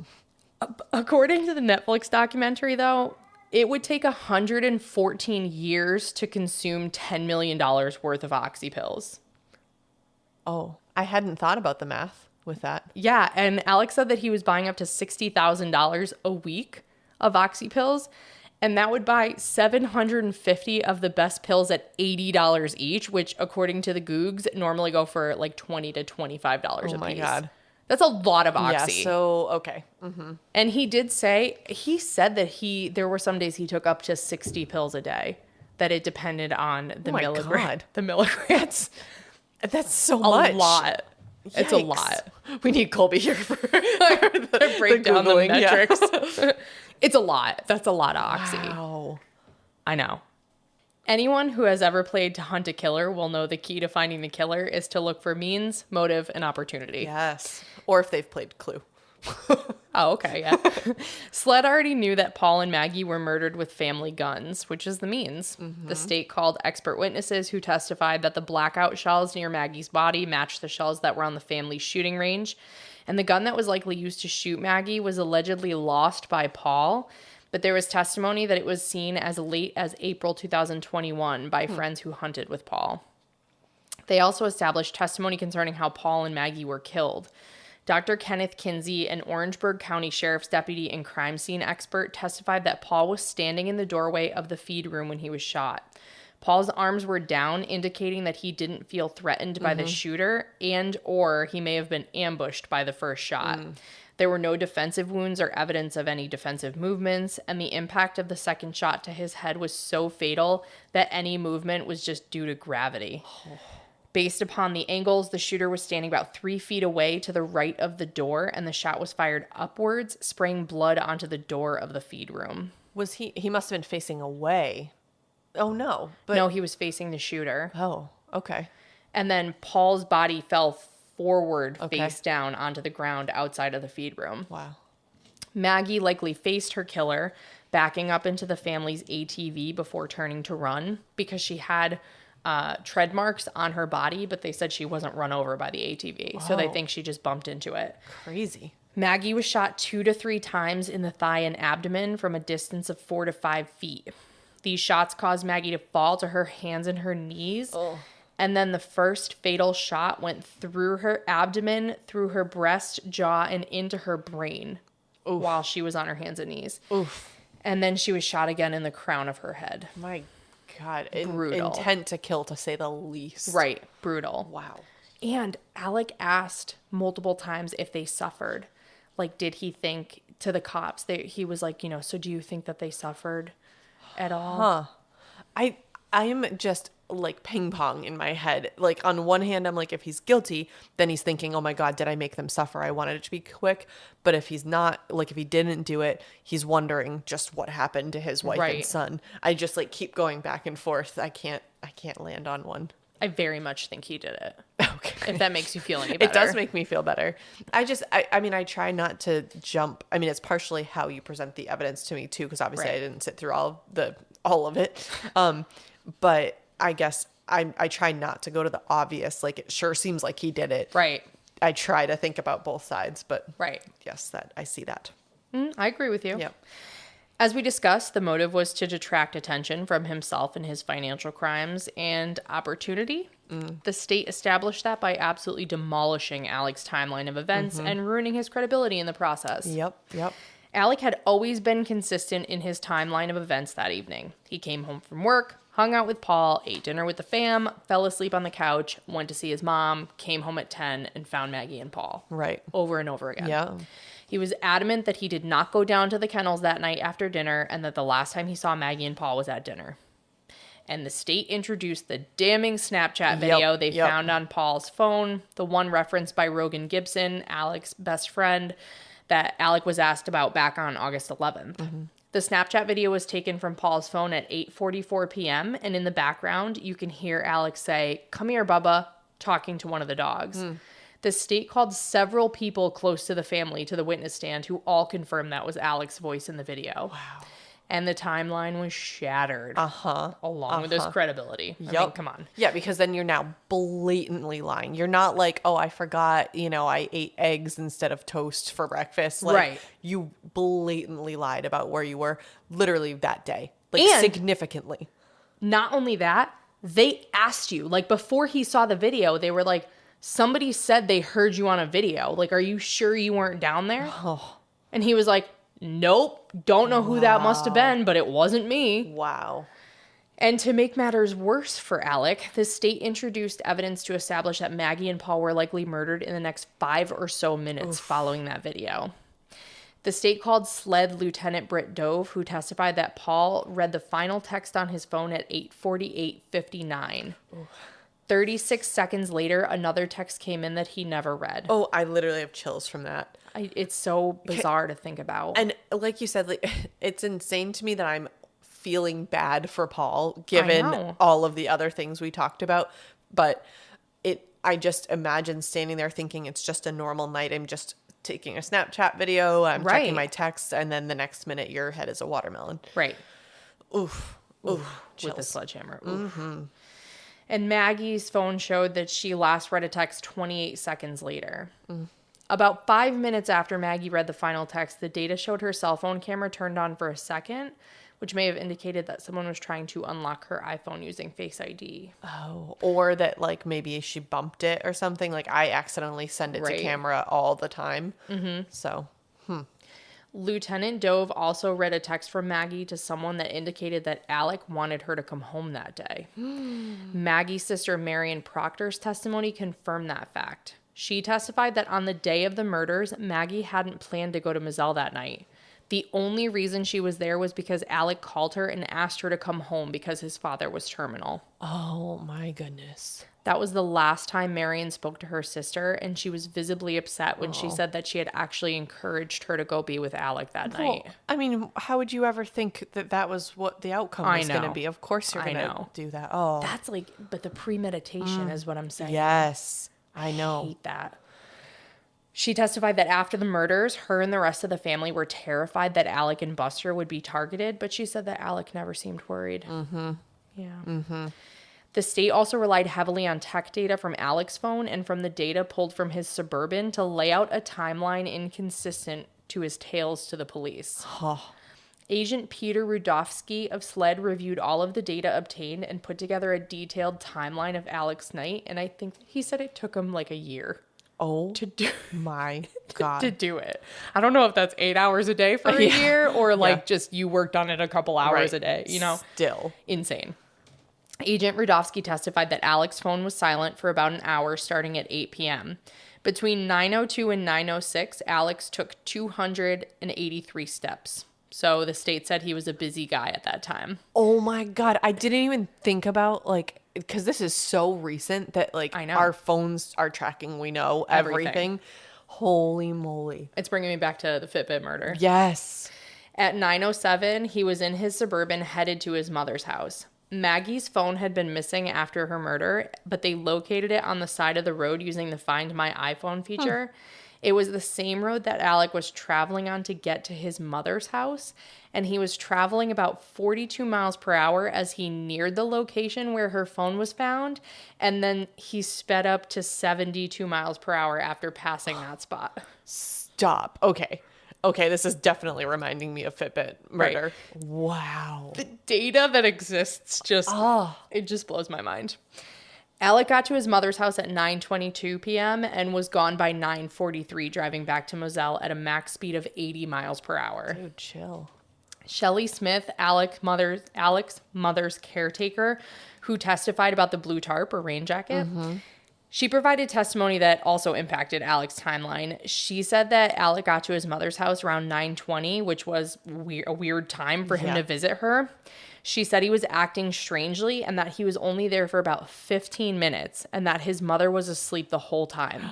According to the Netflix documentary, though, It would take 114 years to consume $10 million worth of oxy pills. Oh, I hadn't thought about the math with that. Yeah, and Alex said that he was buying up to $60,000 a week of oxy pills, and that would buy 750 of the best pills at $80 each, which, according to the Googs, normally go for like $20 to $25 a piece. Oh my God. That's a lot of oxy. Yeah, so, okay. Mm-hmm. And he said that there were some days he took up to 60 pills a day, that it depended on the milligrams. That's so much. A lot. Yikes. It's a lot. We need Colby here for To break down the Googling, metrics. Yeah. It's a lot. That's a lot of oxy. Wow. I know. Anyone who has ever played to hunt a killer will know the key to finding the killer is to look for means, motive, and opportunity. Yes. Or if they've played Clue. Oh, okay, yeah. Sled already knew that Paul and Maggie were murdered with family guns, which is the means. Mm-hmm. The state called expert witnesses who testified that the blackout shells near Maggie's body matched the shells that were on the family's shooting range. And the gun that was likely used to shoot Maggie was allegedly lost by Paul, but there was testimony that it was seen as late as April 2021 by friends who hunted with Paul. They also established testimony concerning how Paul and Maggie were killed. Dr. Kenneth Kinsey, an Orangeburg County Sheriff's deputy and crime scene expert, testified that Paul was standing in the doorway of the feed room when he was shot. Paul's arms were down, indicating that he didn't feel threatened by the shooter or he may have been ambushed by the first shot. There were no defensive wounds or evidence of any defensive movements, and the impact of the second shot to his head was so fatal that any movement was just due to gravity. Based upon the angles, the shooter was standing about 3 feet away to the right of the door, and the shot was fired upwards, spraying blood onto the door of the feed room. Was he must have been facing away. Oh, no. But no, he was facing the shooter. Oh, okay. And then Paul's body fell forward, face down onto the ground outside of the feed room. Wow. Maggie likely faced her killer, backing up into the family's ATV before turning to run, because she had tread marks on her body, but they said she wasn't run over by the ATV. So they think she just bumped into it. Crazy. Maggie was shot 2 to 3 times in the thigh and abdomen from a distance of 4 to 5 feet. These shots caused Maggie to fall to her hands and her knees. Oh. And then the first fatal shot went through her abdomen, through her breast, jaw, and into her brain. Oof. While she was on her hands and knees. Oof. And then she was shot again in the crown of her head. My God. Brutal. Intent to kill, to say the least. Right. Brutal. Wow. And Alec asked multiple times if they suffered. Like, did he think to the cops? He was like, so do you think that they suffered at all? Huh. I am just like ping pong in my head. Like, on one hand, I'm like, if he's guilty, then he's thinking, oh my God, did I make them suffer? I wanted it to be quick. But if he's not, like, if he didn't do it, he's wondering just what happened to his wife and son. I just like keep going back and forth. I can't land on one. I very much think he did it. Okay. If that makes you feel any better. It does make me feel better. I mean, I try not to jump. I mean, it's partially how you present the evidence to me too, because obviously I didn't sit through all of it. But I guess I try not to go to the obvious. Like, it sure seems like he did it. Right. I try to think about both sides, but yes, that I see that. I agree with you. Yep. As we discussed, the motive was to detract attention from himself and his financial crimes and opportunity. The state established that by absolutely demolishing Alec's timeline of events and ruining his credibility in the process. Yep. Alec had always been consistent in his timeline of events that evening. He came home from work, hung out with Paul, ate dinner with the fam, fell asleep on the couch, went to see his mom, came home at 10, and found Maggie and Paul. Right. Over and over again. Yeah. He was adamant that he did not go down to the kennels that night after dinner and that the last time he saw Maggie and Paul was at dinner. And the state introduced the damning Snapchat video they found on Paul's phone, the one referenced by Rogan Gibson, Alec's best friend, that Alec was asked about back on August 11th. The Snapchat video was taken from Paul's phone at 8:44 p.m., and in the background, you can hear Alec say, "Come here, Bubba," talking to one of the dogs. The state called several people close to the family to the witness stand who all confirmed that was Alec's voice in the video. Wow. And the timeline was shattered. Along with his credibility. I mean, come on. Yeah, because then you're now blatantly lying. You're not like, oh, I forgot, I ate eggs instead of toast for breakfast. Like, right. You blatantly lied about where you were literally that day. Like, and significantly. Not only that, they asked you, like, before he saw the video, they were like, somebody said they heard you on a video. Like, are you sure you weren't down there? Oh. And he was like, nope, don't know who that must have been, but it wasn't me. Wow. And to make matters worse for Alec, the state introduced evidence to establish that Maggie and Paul were likely murdered in the next 5 or so minutes following that video. The state called SLED Lieutenant Britt Dove, who testified that Paul read the final text on his phone at 8:48:59. 36 seconds later, another text came in that he never read. Oh, I literally have chills from that. It's so bizarre to think about. And like you said, like, it's insane to me that I'm feeling bad for Paul, given all of the other things we talked about. But I just imagine standing there thinking it's just a normal night. I'm just taking a Snapchat video. I'm checking my texts. And then the next minute, your head is a watermelon. Right. Oof. With a sledgehammer. Oof. Mm-hmm. And Maggie's phone showed that she last read a text 28 seconds later. About 5 minutes after Maggie read the final text, the data showed her cell phone camera turned on for a second, which may have indicated that someone was trying to unlock her iPhone using Face ID. Oh, or that, like, maybe she bumped it or something. Like, I accidentally send it to camera all the time. Mm-hmm. So, Lieutenant Dove also read a text from Maggie to someone that indicated that Alec wanted her to come home that day. Maggie's sister Marion Proctor's testimony confirmed that fact. She testified that on the day of the murders, Maggie hadn't planned to go to Moselle that night. The only reason she was there was because Alec called her and asked her to come home because his father was terminal. Oh my goodness. That was the last time Marion spoke to her sister, and she was visibly upset when she said that she had actually encouraged her to go be with Alec that night. I mean, how would you ever think that that was what the outcome was going to be? Of course you're going to do that. Oh. That's like, but the premeditation is what I'm saying. Yes, I know. I hate that. She testified that after the murders, her and the rest of the family were terrified that Alec and Buster would be targeted, but she said that Alec never seemed worried. Mm-hmm. Yeah. Mm-hmm. The state also relied heavily on tech data from Alec's phone and from the data pulled from his Suburban to lay out a timeline inconsistent to his tales to the police. Agent Peter Rudofsky of SLED reviewed all of the data obtained and put together a detailed timeline of Alec's night, and I think he said it took him like a year. To do my God. To do it. I don't know if that's 8 hours a day for a year or like just you worked on it a couple hours a day, you know? Still. Insane. Agent Rudofsky testified that Alec's phone was silent for about an hour starting at 8 p.m. Between 9:02 and 9:06, Alex took 283 steps. So the state said he was a busy guy at that time. Oh my God. I didn't even think about, like, because this is so recent that, like, I know. Our phones are tracking, we know everything. Holy moly. It's bringing me back to the Fitbit murder. Yes. At 9:07, he was in his Suburban headed to his mother's house. Maggie's phone had been missing after her murder, but they located it on the side of the road using the Find My iPhone feature. It was the same road that Alec was traveling on to get to his mother's house, and he was traveling about 42 miles per hour as he neared the location where her phone was found, and then he sped up to 72 miles per hour after passing that spot. Stop. Okay, this is definitely reminding me of Fitbit murder. Right. Wow. The data that exists just, it just blows my mind. Alec got to his mother's house at 9:22 p.m. and was gone by 9:43, driving back to Moselle at a max speed of 80 miles per hour. Dude, chill. Shelley Smith, Alec's mother's caretaker, who testified about the blue tarp or rain jacket, she provided testimony that also impacted Alec's timeline. She said that Alec got to his mother's house around 9:20, which was a weird time for him to visit her. She said he was acting strangely and that he was only there for about 15 minutes and that his mother was asleep the whole time.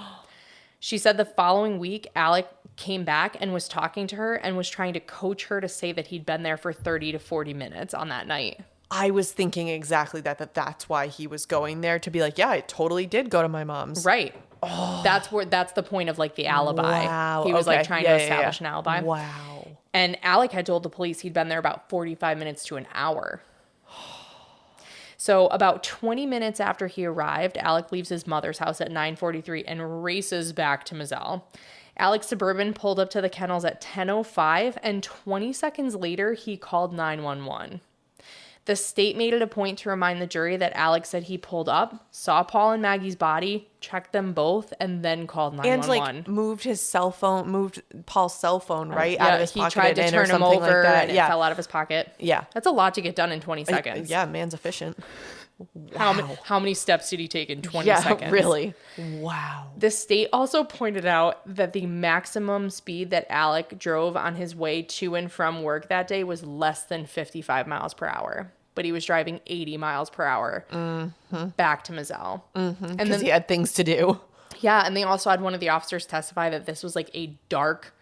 She said the following week, Alec came back and was talking to her and was trying to coach her to say that he'd been there for 30 to 40 minutes on that night. I was thinking exactly that's why he was going there, to be like, yeah, I totally did go to my mom's. Right. Oh. That's the point of, like, the alibi. Wow. He was like trying to establish an alibi. Wow. And Alec had told the police he'd been there about 45 minutes to an hour. So about 20 minutes after he arrived, Alec leaves his mother's house at 9:43 and races back to Moselle. Alec's Suburban pulled up to the kennels at 10:05, and 20 seconds later, he called 911. The state made it a point to remind the jury that Alec said he pulled up, saw Paul and Maggie's body, checked them both, and then called 911. And moved Paul's cell phone out of his pocket. He tried to turn him over and it fell out of his pocket. Yeah. That's a lot to get done in 20 seconds. Yeah, man's efficient. Wow. How many steps did he take in 20 seconds? Yeah, really. Wow. The state also pointed out that the maximum speed that Alec drove on his way to and from work that day was less than 55 miles per hour. But he was driving 80 miles per hour back to Moselle. And then he had things to do. Yeah, and they also had one of the officers testify that this was like a dark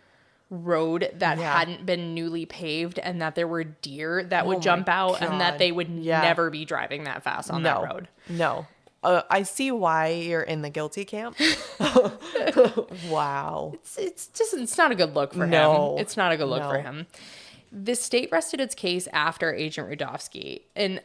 road that hadn't been newly paved, and that there were deer that would jump out, and that they would never be driving that fast on that road. No. I see why you're in the guilty camp. Wow. It's not a good look for him. It's not a good look for him. The state rested its case after Agent Rudofsky. And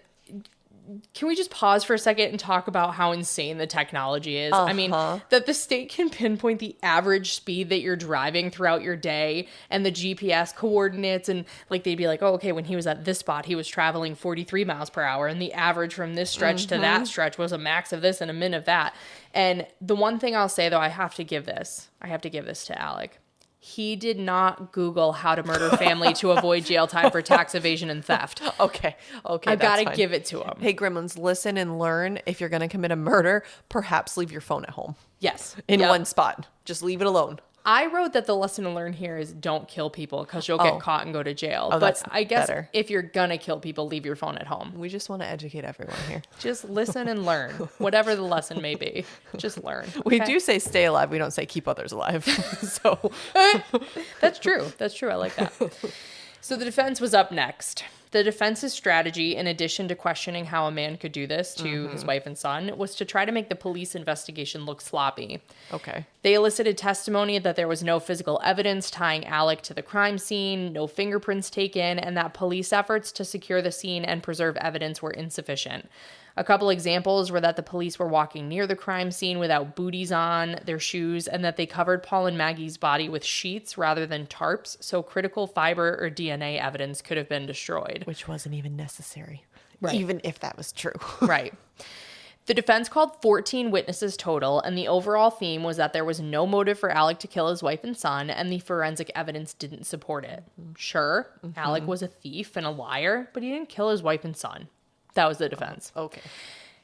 can we just pause for a second and talk about how insane the technology is? I mean, that the state can pinpoint the average speed that you're driving throughout your day and the GPS coordinates. And like, they'd be like, oh, okay, when he was at this spot, he was traveling 43 miles per hour. And the average from this stretch to that stretch was a max of this and a min of that. And the one thing I'll say, though, I have to give this to Alec. He did not Google how to murder family to avoid jail time for tax evasion and theft. Okay. I gotta give it to him. Hey, Gremlins, listen and learn. If you're going to commit a murder, perhaps leave your phone at home. Yes. In one spot. Just leave it alone. I wrote that the lesson to learn here is don't kill people because you'll get caught and go to jail. But I guess if you're going to kill people, leave your phone at home. We just want to educate everyone here. Just listen and learn. Whatever the lesson may be. Just learn. Okay? We do say stay alive. We don't say keep others alive. So That's true. I like that. So the defense was up next. The defense's strategy, in addition to questioning how a man could do this to his wife and son, was to try to make the police investigation look sloppy. Okay. They elicited testimony that there was no physical evidence tying Alec to the crime scene, no fingerprints taken, and that police efforts to secure the scene and preserve evidence were insufficient. A couple examples were that the police were walking near the crime scene without booties on their shoes, and that they covered Paul and Maggie's body with sheets rather than tarps, so critical fiber or DNA evidence could have been destroyed. Which wasn't even necessary, right. Even if that was true. Right. The defense called 14 witnesses total, and the overall theme was that there was no motive for Alec to kill his wife and son, and the forensic evidence didn't support it. Sure, Alec was a thief and a liar, but he didn't kill his wife and son. That was the defense. Okay.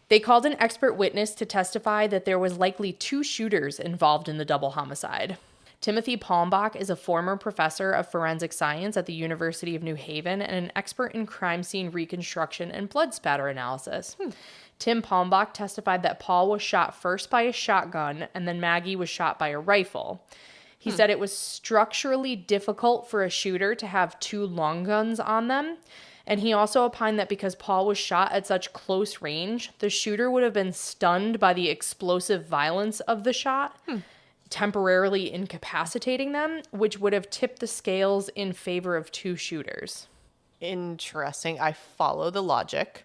They called an expert witness to testify that there was likely two shooters involved in the double homicide. Timothy Palmbach is a former professor of forensic science at the University of New Haven and an expert in crime scene reconstruction and blood spatter analysis. Tim Palmbach testified that Paul was shot first by a shotgun and then Maggie was shot by a rifle. He said it was structurally difficult for a shooter to have two long guns on them. And he also opined that because Paul was shot at such close range, the shooter would have been stunned by the explosive violence of the shot, temporarily incapacitating them, which would have tipped the scales in favor of two shooters. Interesting. I follow the logic.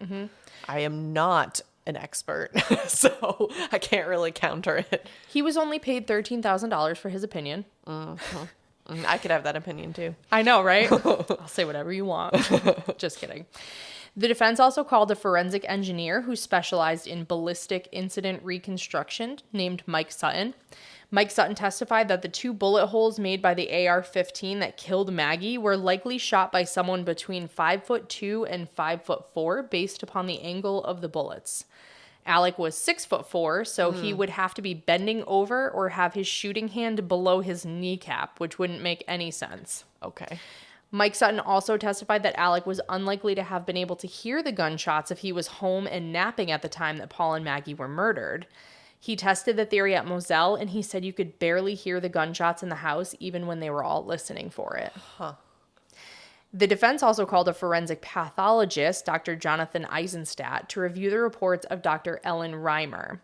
I am not an expert, so I can't really counter it. He was only paid $13,000 for his opinion. I could have that opinion too. I know, right? I'll say whatever you want. Just kidding. The defense also called a forensic engineer who specialized in ballistic incident reconstruction named Mike Sutton. Mike Sutton testified that the two bullet holes made by the AR-15 that killed Maggie were likely shot by someone between 5'2" and 5'4" based upon the angle of the bullets. Alec was 6'4", so he would have to be bending over or have his shooting hand below his kneecap, which wouldn't make any sense. Okay. Mike Sutton also testified that Alec was unlikely to have been able to hear the gunshots if he was home and napping at the time that Paul and Maggie were murdered. He tested the theory at Moselle, and he said you could barely hear the gunshots in the house even when they were all listening for it. The defense also called a forensic pathologist, Dr. Jonathan Eisenstadt, to review the reports of Dr. Ellen Reimer.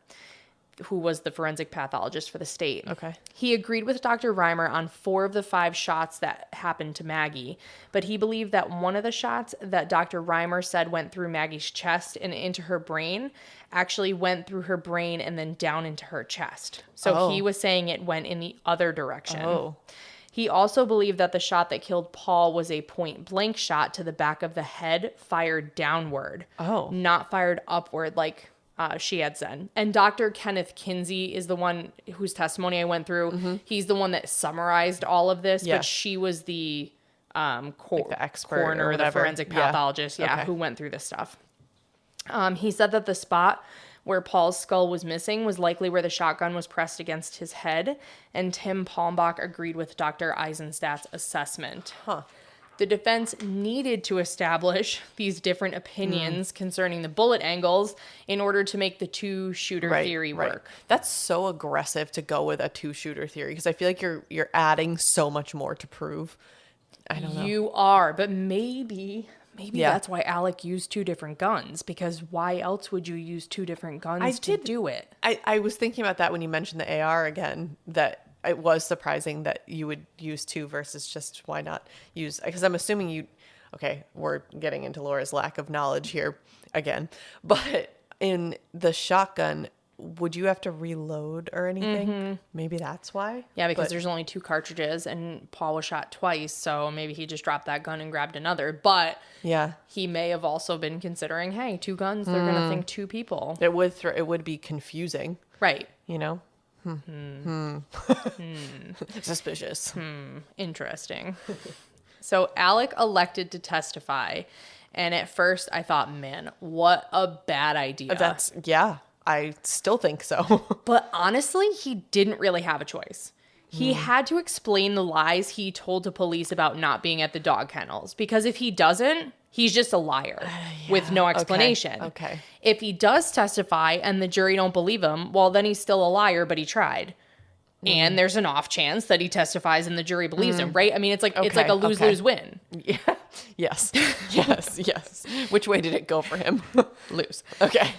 who was the forensic pathologist for the state. Okay. He agreed with Dr. Reimer on 4 of the 5 shots that happened to Maggie, but he believed that one of the shots that Dr. Reimer said went through Maggie's chest and into her brain actually went through her brain and then down into her chest. So he was saying it went in the other direction. Oh. He also believed that the shot that killed Paul was a point-blank shot to the back of the head, fired downward. Oh. Not fired upward like she had said. And Dr. Kenneth Kinsey is the one whose testimony I went through. Mm-hmm. He's the one that summarized all of this, but she was the the expert coroner, or the forensic pathologist, who went through this stuff. He said that the spot where Paul's skull was missing was likely where the shotgun was pressed against his head, and Tim Palmbach agreed with Dr. Eisenstadt's assessment. The defense needed to establish these different opinions concerning the bullet angles in order to make the 2-shooter theory work. That's so aggressive to go with a 2-shooter theory, because I feel like you're adding so much more to prove. I don't know. You are, but maybe that's why Alec used 2 different guns, because why else would you use 2 different guns to do it? I was thinking about that when you mentioned the AR again, that it was surprising that you would use 2 versus just why not use, because I'm assuming we're getting into Laura's lack of knowledge here again, but in the shotgun, would you have to reload or anything? Mm-hmm. Maybe that's why. Yeah, because there's only 2 cartridges and Paul was shot twice, so maybe he just dropped that gun and grabbed another. But he may have also been considering, hey, 2 guns, they're going to think 2 people. It would be confusing. Right. You know? Suspicious. Interesting. So Alec elected to testify, and at first I thought, man, what a bad idea. I still think so. But honestly, he didn't really have a choice. He had to explain the lies he told to police about not being at the dog kennels, because if he doesn't, he's just a liar with no explanation. Okay. If he does testify and the jury don't believe him, well, then he's still a liar, but he tried. And there's an off chance that he testifies and the jury believes him, right? I mean, it's like a lose-lose win. Yeah. Yes. Yes. Which way did it go for him? Lose. Okay.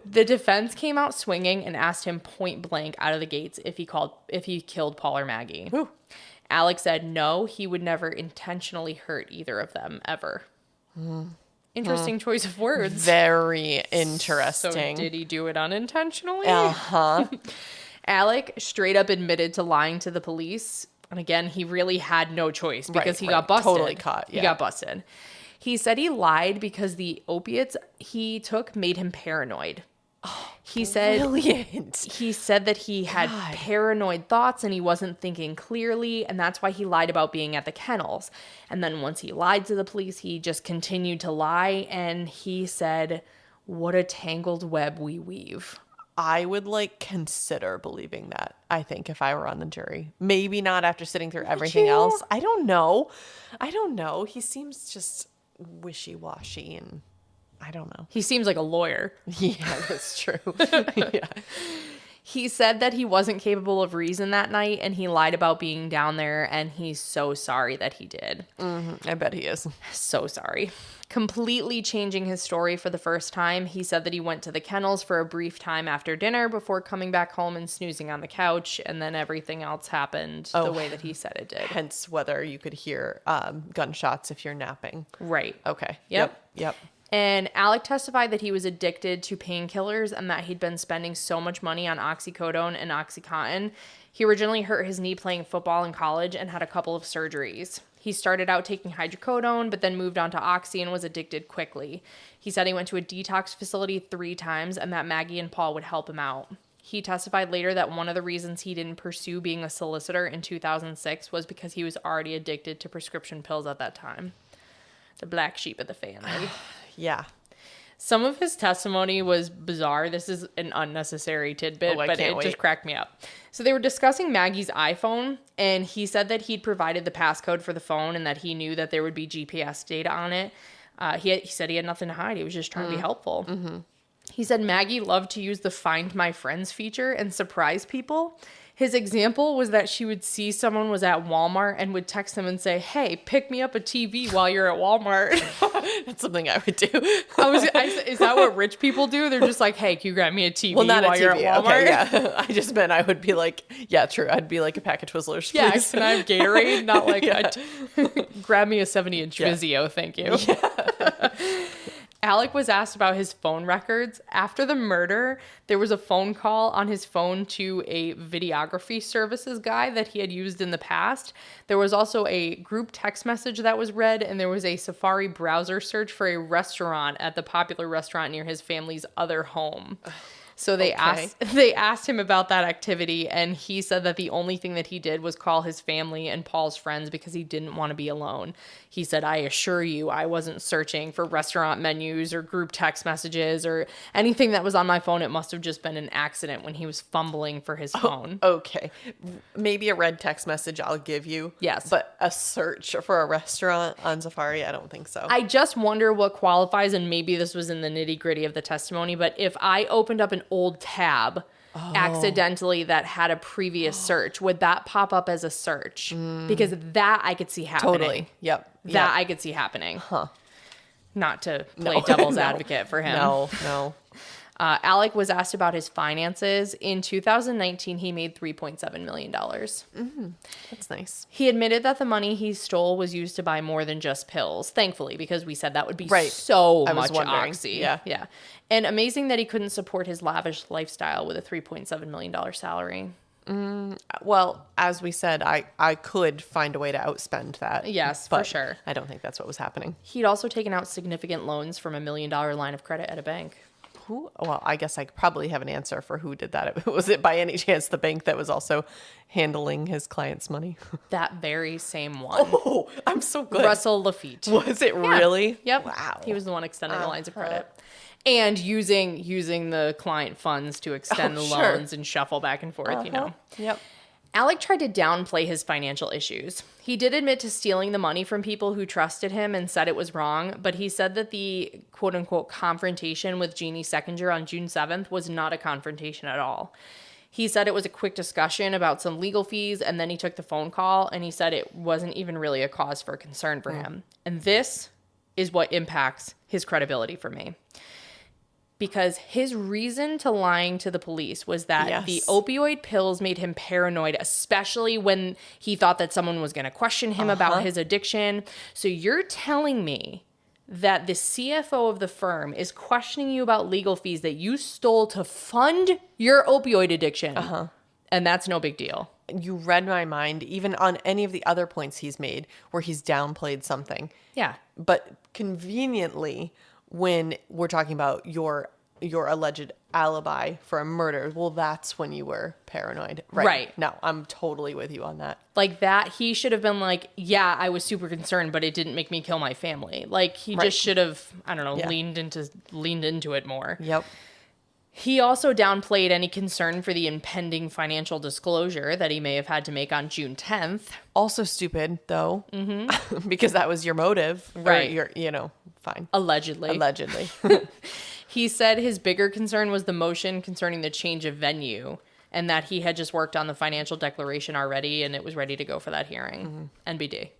The defense came out swinging and asked him point blank out of the gates if he killed Paul or Maggie. Ooh. Alex said no, he would never intentionally hurt either of them ever. Interesting choice of words. Very interesting. So did he do it unintentionally? Uh-huh. Alec straight up admitted to lying to the police. And again, he really had no choice because he got busted. Totally caught. Yeah. He got busted. He said he lied because the opiates he took made him paranoid. He said that he had paranoid thoughts and he wasn't thinking clearly, and that's why he lied about being at the kennels. And then once he lied to the police, he just continued to lie, and he said, "What a tangled web we weave." I would consider believing that, I think, if I were on the jury. Maybe not after sitting through everything else. I don't know. He seems just wishy-washy, and I don't know. He seems like a lawyer. Yeah, that's true. Yeah. He said that he wasn't capable of reason that night, and he lied about being down there, and he's so sorry that he did. Mm-hmm. I bet he is. So sorry. Completely changing his story for the first time, he said that he went to the kennels for a brief time after dinner before coming back home and snoozing on the couch, and then everything else happened the way that he said it did. Hence whether you could hear gunshots if you're napping. Right. Okay. Yep. Yep. And Alec testified that he was addicted to painkillers and that he'd been spending so much money on oxycodone and Oxycontin. He originally hurt his knee playing football in college and had a couple of surgeries. He started out taking hydrocodone, but then moved on to Oxy and was addicted quickly. He said he went to a detox facility 3 times and that Maggie and Paul would help him out. He testified later that one of the reasons he didn't pursue being a solicitor in 2006 was because he was already addicted to prescription pills at that time. The black sheep of the family. Yeah. Some of his testimony was bizarre. This is an unnecessary tidbit, but it just cracked me up. So they were discussing Maggie's iPhone, and he said that he'd provided the passcode for the phone and that he knew that there would be GPS data on it. He said he had nothing to hide. He was just trying to be helpful. Mm-hmm. He said Maggie loved to use the Find My Friends feature and surprise people. His example was that she would see someone was at Walmart and would text them and say, hey, pick me up a TV while you're at Walmart. That's something I would do. Is that what rich people do? They're just like, hey, can you grab me a TV Well, not while a TV. you're at Walmart? Okay, yeah. I just meant I would be like, yeah, true. I'd be like a pack of Twizzlers, please. Yeah, can I have Gatorade? Not like, grab me a 70-inch Vizio, thank you. Yeah. Alec was asked about his phone records. After the murder, there was a phone call on his phone to a videography services guy that he had used in the past. There was also a group text message that was read, and there was a Safari browser search for a restaurant at the popular restaurant near his family's other home. So they asked him about that activity, and he said that the only thing that he did was call his family and Paul's friends because he didn't want to be alone. He said, I assure you, I wasn't searching for restaurant menus or group text messages or anything that was on my phone. It must have just been an accident when he was fumbling for his phone. Okay. Maybe a red text message I'll give you. Yes. But a search for a restaurant on Safari, I don't think so. I just wonder what qualifies, and maybe this was in the nitty gritty of the testimony, but if I opened up an old tab accidentally that had a previous search, would that pop up as a search? Because that I could see happening. Totally. Yep. That I could see happening. Huh. Not to play devil's advocate for him. No. Alec was asked about his finances. In 2019, he made $3.7 million. That's nice. He admitted that the money he stole was used to buy more than just pills, thankfully, because we said that would be so much oxy. Yeah. And amazing that he couldn't support his lavish lifestyle with a $3.7 million salary. Well, as we said, I could find a way to outspend that. Yes, but for sure. I don't think that's what was happening. He'd also taken out significant loans from $1 million line of credit at a bank. Who? Well, I guess I probably have an answer for who did that. Was it by any chance the bank that was also handling his client's money? That very same one. Oh, I'm so good. Russell Lafitte. Was it really? Yep. Wow. He was the one extending the lines of credit. And using the client funds to extend the loans and shuffle back and forth, you know. Yep. Alec tried to downplay his financial issues. He did admit to stealing the money from people who trusted him and said it was wrong, but he said that the quote-unquote confrontation with Jeannie Seckinger on June 7th was not a confrontation at all. He said it was a quick discussion about some legal fees, and then he took the phone call, and he said it wasn't even really a cause for concern for him. And this is what impacts his credibility for me. Because his reason to lying to the police was that the opioid pills made him paranoid, especially when he thought that someone was going to question him about his addiction. So you're telling me that the CFO of the firm is questioning you about legal fees that you stole to fund your opioid addiction. And that's no big deal. You read my mind, even on any of the other points he's made where he's downplayed something. Yeah. But conveniently, when we're talking about your alleged alibi for a murder, well, that's when you were paranoid. Right. No, I'm totally with you on that. Like that, he should have been like, yeah, I was super concerned, but it didn't make me kill my family. Like he just should have, I don't know, leaned into it more. Yep. He also downplayed any concern for the impending financial disclosure that he may have had to make on June 10th. Also stupid, though, because that was your motive. Right. Or fine. Allegedly. He said his bigger concern was the motion concerning the change of venue and that he had just worked on the financial declaration already and it was ready to go for that hearing. NBD.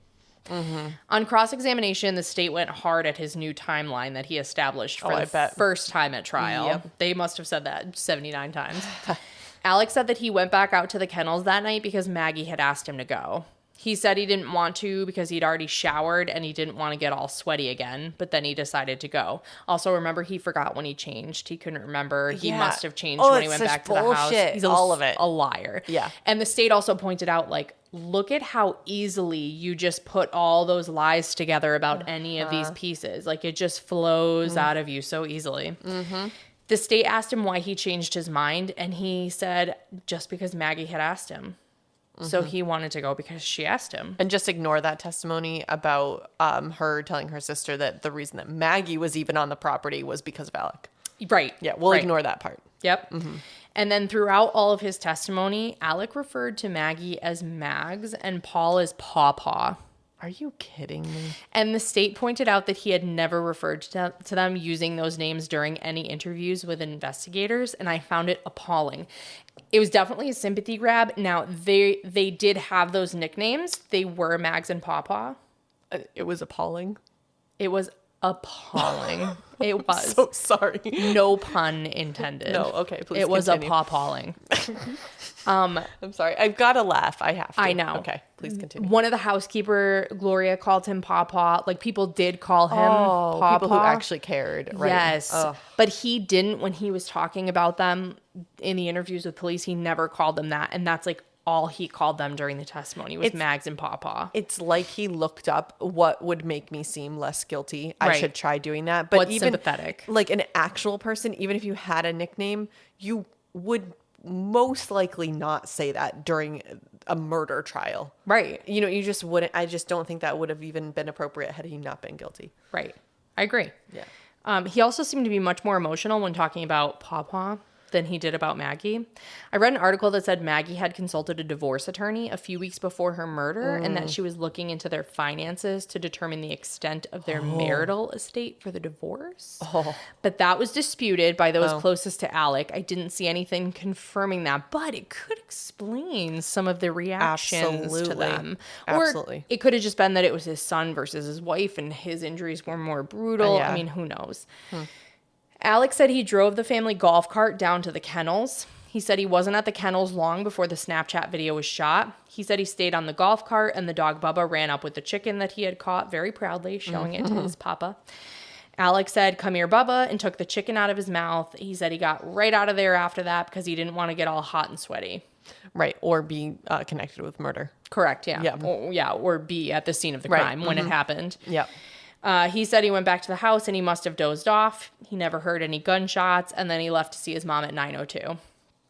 On cross-examination, the state went hard at his new timeline that he established for the first time at trial. Yep. They must have said that 79 times. Alex said that he went back out to the kennels that night because Maggie had asked him to go. He said he didn't want to because he'd already showered and he didn't want to get all sweaty again, but then he decided to go. Also, remember, he forgot when he changed. He couldn't remember. He must have changed when he went back to the house. He's all of it. A liar. Yeah. And the state also pointed out, like, look at how easily you just put all those lies together about any of these pieces. Like, it just flows out of you so easily. The state asked him why he changed his mind, and he said just because Maggie had asked him. So he wanted to go because she asked him. And just ignore that testimony about her telling her sister that the reason that Maggie was even on the property was because of Alec. Right. Yeah, we'll ignore that part. Yep. And then throughout all of his testimony, Alec referred to Maggie as Mags and Paul as Paw Paw. Are you kidding me? And the state pointed out that he had never referred to them using those names during any interviews with investigators, and I found it appalling. It was definitely a sympathy grab. Now, they did have those nicknames. They were Mags and Pawpaw. It was appalling. It was appalling. It was. So sorry. No pun intended. No, okay, please It was continue. appalling. I'm sorry. I've got to laugh. I have to. I know. Okay, please continue. One of the housekeeper, Gloria, called him Pawpaw. Like, people did call him Oh, Pawpaw. people who actually cared, right? Yes. Ugh. But he didn't, when he was talking about them in the interviews with police, he never called them that. And that's like all he called them during the testimony was Mags and Pawpaw. It's like he looked up what would make me seem less guilty. I Right. should try doing that. But What's even sympathetic. like an actual person, even if you had a nickname, you would most likely not say that during a murder trial. Right. You know, you just wouldn't. I just don't think that would have even been appropriate had he not been guilty. Right. I agree. Yeah. He also seemed to be much more emotional when talking about Pawpaw than he did about Maggie. I read an article that said Maggie had consulted a divorce attorney a few weeks before her murder and that she was looking into their finances to determine the extent of their marital estate for the divorce. But that was disputed by those closest to Alec. I didn't see anything confirming that, but it could explain some of the reactions to them. Absolutely. Or it could have just been that it was his son versus his wife and his injuries were more brutal. Yeah. I mean, who knows? Alex said he drove the family golf cart down to the kennels. He said he wasn't at the kennels long before the Snapchat video was shot. He said he stayed on the golf cart and the dog Bubba ran up with the chicken that he had caught very proudly, showing it to his papa. Alex said, "Come here, Bubba," and took the chicken out of his mouth. He said he got right out of there after that because he didn't want to get all hot and sweaty. Right. Or be connected with murder. Correct, yeah. Yeah. Or be at the scene of the Right. crime when it happened. Yep. He said he went back to the house and he must have dozed off. He never heard any gunshots, and then he left to see his mom at 9:02.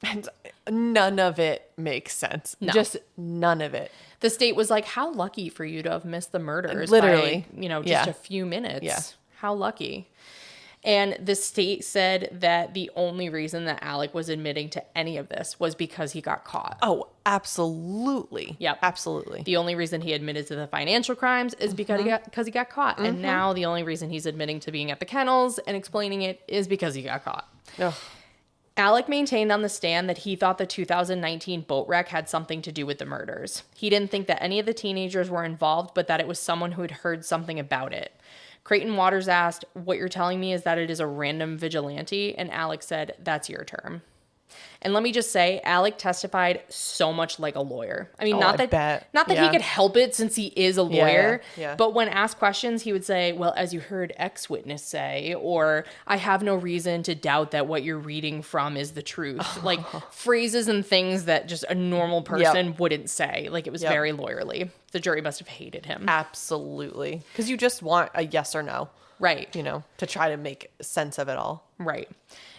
And none of it makes sense. No. Just none of it. The state was like, how lucky for you to have missed the murders. Literally. By, just Yeah. a few minutes. Yeah. How lucky. And the state said that the only reason that Alec was admitting to any of this was because he got caught. Oh, absolutely. Yep. Absolutely. The only reason he admitted to the financial crimes is because he got caught. And now the only reason he's admitting to being at the kennels and explaining it is because he got caught. Ugh. Alec maintained on the stand that he thought the 2019 boat wreck had something to do with the murders. He didn't think that any of the teenagers were involved, but that it was someone who had heard something about it. Creighton Waters asked, "What you're telling me is that it is a random vigilante?" And Alec said, "That's your term." And let me just say, Alec testified so much like a lawyer. I mean, not that Yeah. he could help it since he is a lawyer, Yeah. but when asked questions, he would say, "Well, as you heard X witness say," or "I have no reason to doubt that what you're reading from is the truth." Like phrases and things that just a normal person wouldn't say. Like, it was very lawyerly. The jury must have hated him. Absolutely. Because you just want a yes or no. Right. To try to make sense of it all. Right.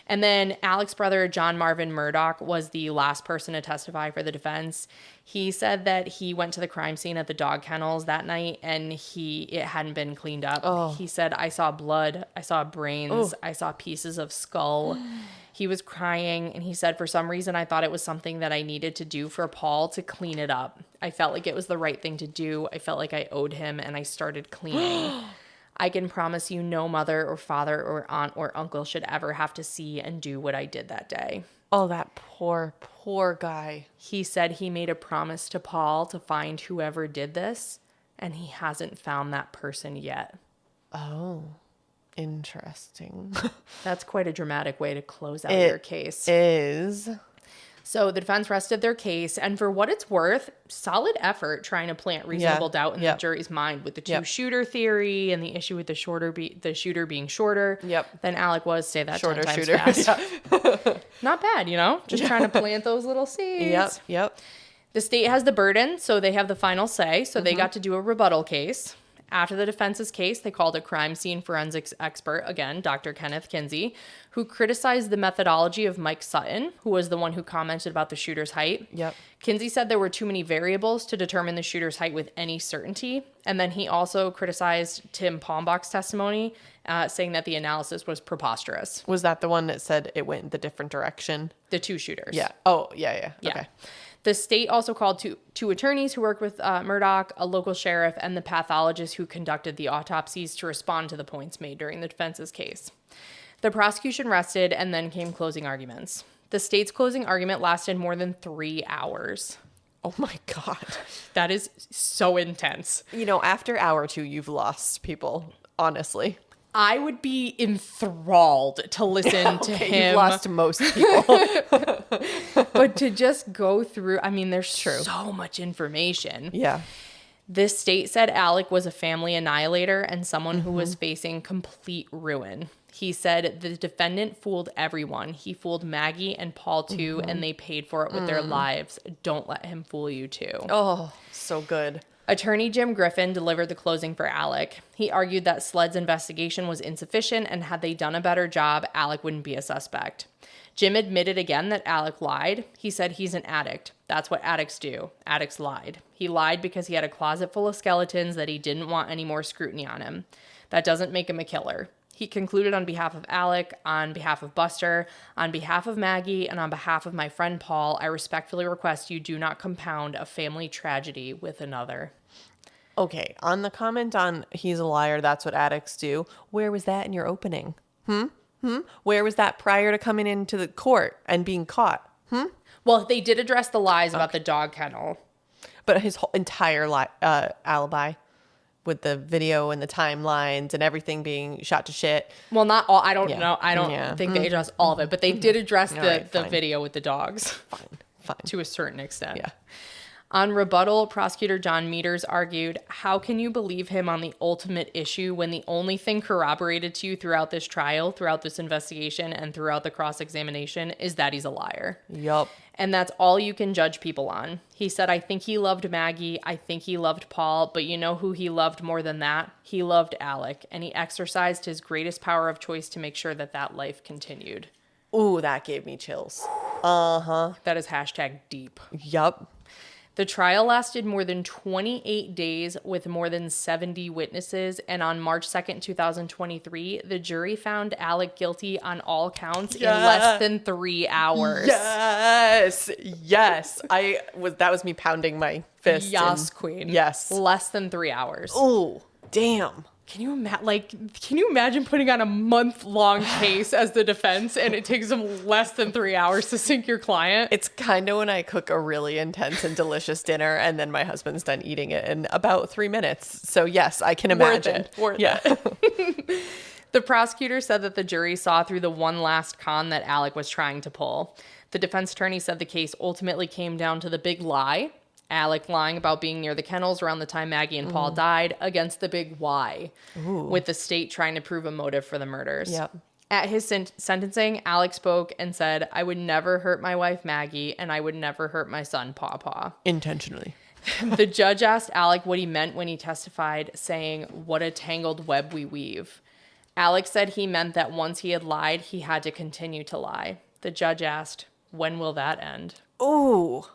And then Alec's brother, John Marvin Murdaugh, was the last person to testify for the defense. He said that he went to the crime scene at the dog kennels that night and it hadn't been cleaned up. Oh. He said, "I saw blood, I saw brains, I saw pieces of skull." He was crying and he said, "For some reason, I thought it was something that I needed to do for Paul to clean it up. I felt like it was the right thing to do. I felt like I owed him and I started cleaning. I can promise you no mother or father or aunt or uncle should ever have to see and do what I did that day." Oh, that poor guy. He said he made a promise to Paul to find whoever did this, and he hasn't found that person yet. Oh, interesting. That's quite a dramatic way to close out your case. Is. So the defense rested their case, and for what it's worth, solid effort trying to plant reasonable doubt in the jury's mind with the two-shooter theory and the issue with the shooter being shorter than Alec was. Say that Shorter 10 times shooter. fast. Not bad, just trying to plant those little seeds. Yep. The state has the burden, so they have the final say, so they got to do a rebuttal case. After the defense's case, they called a crime scene forensics expert, again, Dr. Kenneth Kinsey, who criticized the methodology of Mike Sutton, who was the one who commented about the shooter's height. Yep. Kinsey said there were too many variables to determine the shooter's height with any certainty. And then he also criticized Tim Palmbach's testimony, saying that the analysis was preposterous. Was that the one that said it went in the different direction? The two shooters. Yeah. Oh, yeah. Okay. The state also called two attorneys who worked with Murdaugh, a local sheriff, and the pathologist who conducted the autopsies to respond to the points made during the defense's case. The prosecution rested, and then came closing arguments. The state's closing argument lasted more than 3 hours. Oh my God. That is so intense. You know, after hour 2, you've lost people, honestly. I would be enthralled to listen to him. You've lost most people. But to just go through, I mean, there's so much information. Yeah. This state said Alec was a family annihilator and someone who was facing complete ruin. He said the defendant fooled everyone. He fooled Maggie and Paul too, and they paid for it with their lives. Don't let him fool you too. Oh, so good. Attorney Jim Griffin delivered the closing for Alec. He argued that SLED's investigation was insufficient, and had they done a better job, Alec wouldn't be a suspect. Jim admitted again that Alec lied. He said he's an addict. That's what addicts do. Addicts lied. He lied because he had a closet full of skeletons that he didn't want any more scrutiny on him. That doesn't make him a killer. He concluded on behalf of Alec, on behalf of Buster, on behalf of Maggie, and on behalf of my friend Paul, I respectfully request you do not compound a family tragedy with another. Okay, on the comment on he's a liar, that's what addicts do, where was that in your opening? Where was that prior to coming into the court and being caught? Well, they did address the lies about the dog kennel. But his whole entire alibi with the video and the timelines and everything being shot to shit. Well, not all. I don't know. I don't think they addressed all of it, but they did address the video with the dogs. Fine. To a certain extent. Yeah. On rebuttal, prosecutor John Meters argued, how can you believe him on the ultimate issue when the only thing corroborated to you throughout this trial, throughout this investigation, and throughout the cross-examination is that he's a liar? Yup. And that's all you can judge people on. He said, I think he loved Maggie. I think he loved Paul. But you know who he loved more than that? He loved Alec. And he exercised his greatest power of choice to make sure that that life continued. Ooh, that gave me chills. That is hashtag deep. Yup. The trial lasted more than 28 days with more than 70 witnesses, and on March 2nd, 2023, the jury found Alec guilty on all counts in less than 3 hours. Yes. That was me pounding my fist. Yes, queen. Yes. Less than 3 hours. Oh, damn. Can you imagine putting on a month-long case as the defense and it takes them less than 3 hours to sink your client? It's kind of when I cook a really intense and delicious dinner and then my husband's done eating it in about 3 minutes. So yes, I can imagine. Worth it. The prosecutor said that the jury saw through the one last con that Alec was trying to pull. The defense attorney said the case ultimately came down to the big lie, Alec lying about being near the kennels around the time Maggie and Paul died, against the big why, with the state trying to prove a motive for the murders. Yep. At his sentencing, Alec spoke and said, I would never hurt my wife Maggie, and I would never hurt my son Paw. Intentionally. The judge asked Alec what he meant when he testified, saying, what a tangled web we weave. Alec said he meant that once he had lied, he had to continue to lie. The judge asked, when will that end? Ooh.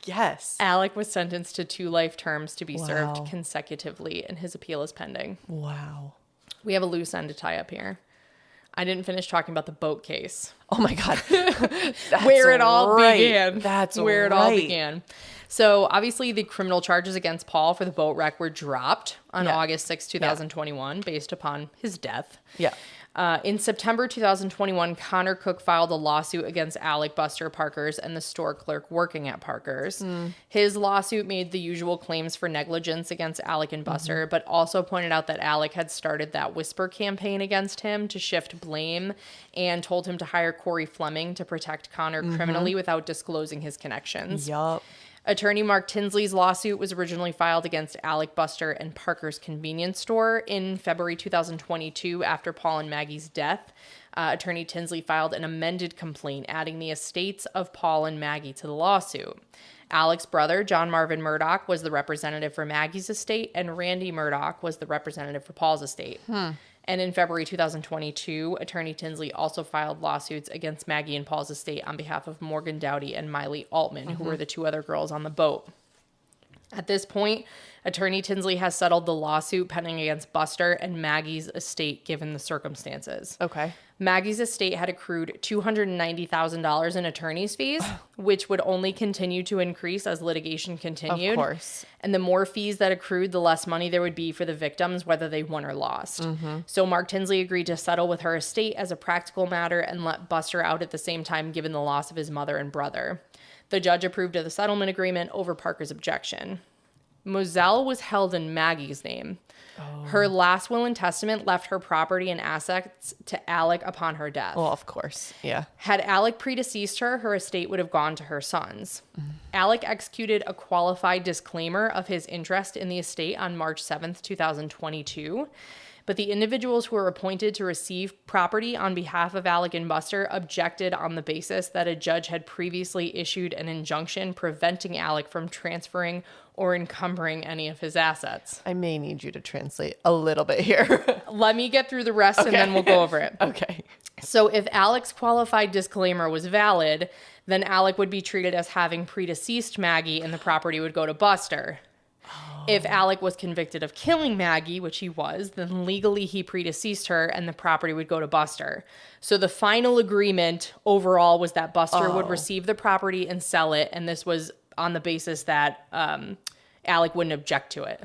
Yes. Alec was sentenced to 2 life terms to be served consecutively, and his appeal is pending. Wow. We have a loose end to tie up here. I didn't finish talking about the boat case. Oh my God. Where it all began. That's where it all began. So obviously the criminal charges against Paul for the boat wreck were dropped on August 6, 2021, based upon his death. Yeah. In September 2021, Connor Cook filed a lawsuit against Alec, Buster, Parker's, and the store clerk working at Parker's. His lawsuit made the usual claims for negligence against Alec and Buster, but also pointed out that Alec had started that whisper campaign against him to shift blame and told him to hire Corey Fleming to protect Connor criminally without disclosing his connections. Yup. Attorney Mark Tinsley's lawsuit was originally filed against Alec, Buster, and Parker's convenience store in February 2022 after Paul and Maggie's death. Attorney Tinsley filed an amended complaint adding the estates of Paul and Maggie to the lawsuit. Alec's brother, John Marvin Murdaugh, was the representative for Maggie's estate, and Randy Murdaugh was the representative for Paul's estate. And in February 2022, Attorney Tinsley also filed lawsuits against Maggie and Paul's estate on behalf of Morgan Dowdy and Miley Altman, who were the 2 other girls on the boat. At this point, Attorney Tinsley has settled the lawsuit pending against Buster and Maggie's estate given the circumstances. Okay. Maggie's estate had accrued $290,000 in attorney's fees, which would only continue to increase as litigation continued. Of course. And the more fees that accrued, the less money there would be for the victims, whether they won or lost. Mm-hmm. So Mark Tinsley agreed to settle with her estate as a practical matter and let Buster out at the same time, given the loss of his mother and brother. The judge approved of the settlement agreement over Parker's objection. Moselle was held in Maggie's name. Oh. Her last will and testament left her property and assets to Alec upon her death. Well, of course. Yeah. Had Alec predeceased her, her estate would have gone to her sons. Alec executed a qualified disclaimer of his interest in the estate on March 7th, 2022. But the individuals who were appointed to receive property on behalf of Alec and Buster objected on the basis that a judge had previously issued an injunction preventing Alec from transferring or encumbering any of his assets. I may need you to translate a little bit here. Let me get through the rest and then we'll go over it. Okay. So if Alec's qualified disclaimer was valid, then Alec would be treated as having predeceased Maggie and the property would go to Buster. If Alec was convicted of killing Maggie, which he was, then legally he predeceased her and the property would go to Buster. So the final agreement overall was that Buster would receive the property and sell it. And this was on the basis that Alec wouldn't object to it.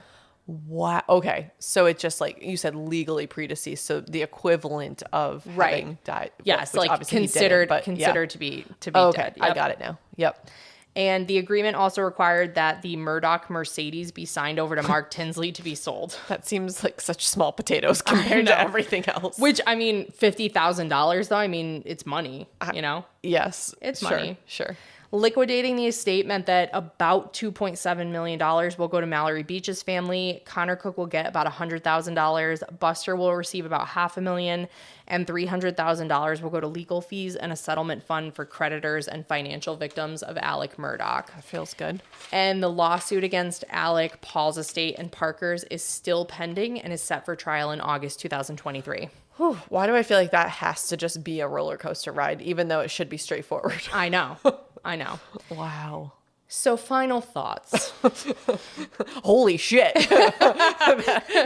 Wow. Okay. So it's just like you said, legally predeceased. So the equivalent of having died. Yes, well, like considered to be dead. Yep. I got it now. Yep. And the agreement also required that the Murdaugh Mercedes be signed over to Mark Tinsley to be sold. That seems like such small potatoes compared to everything else. Which, I mean, $50,000 though, I mean, it's money, you know? Yes. It's sure, money. Sure. Liquidating the estate meant that about $2.7 million will go to Mallory Beach's family. Connor Cook will get about $100,000. Buster will receive about $500,000, and $300,000 will go to legal fees and a settlement fund for creditors and financial victims of Alec Murdaugh. That feels good. And the lawsuit against Alec, Paul's estate, and Parker's is still pending and is set for trial in August 2023. Whew, why do I feel like that has to just be a roller coaster ride, even though it should be straightforward? I know. Wow. So final thoughts. Holy shit.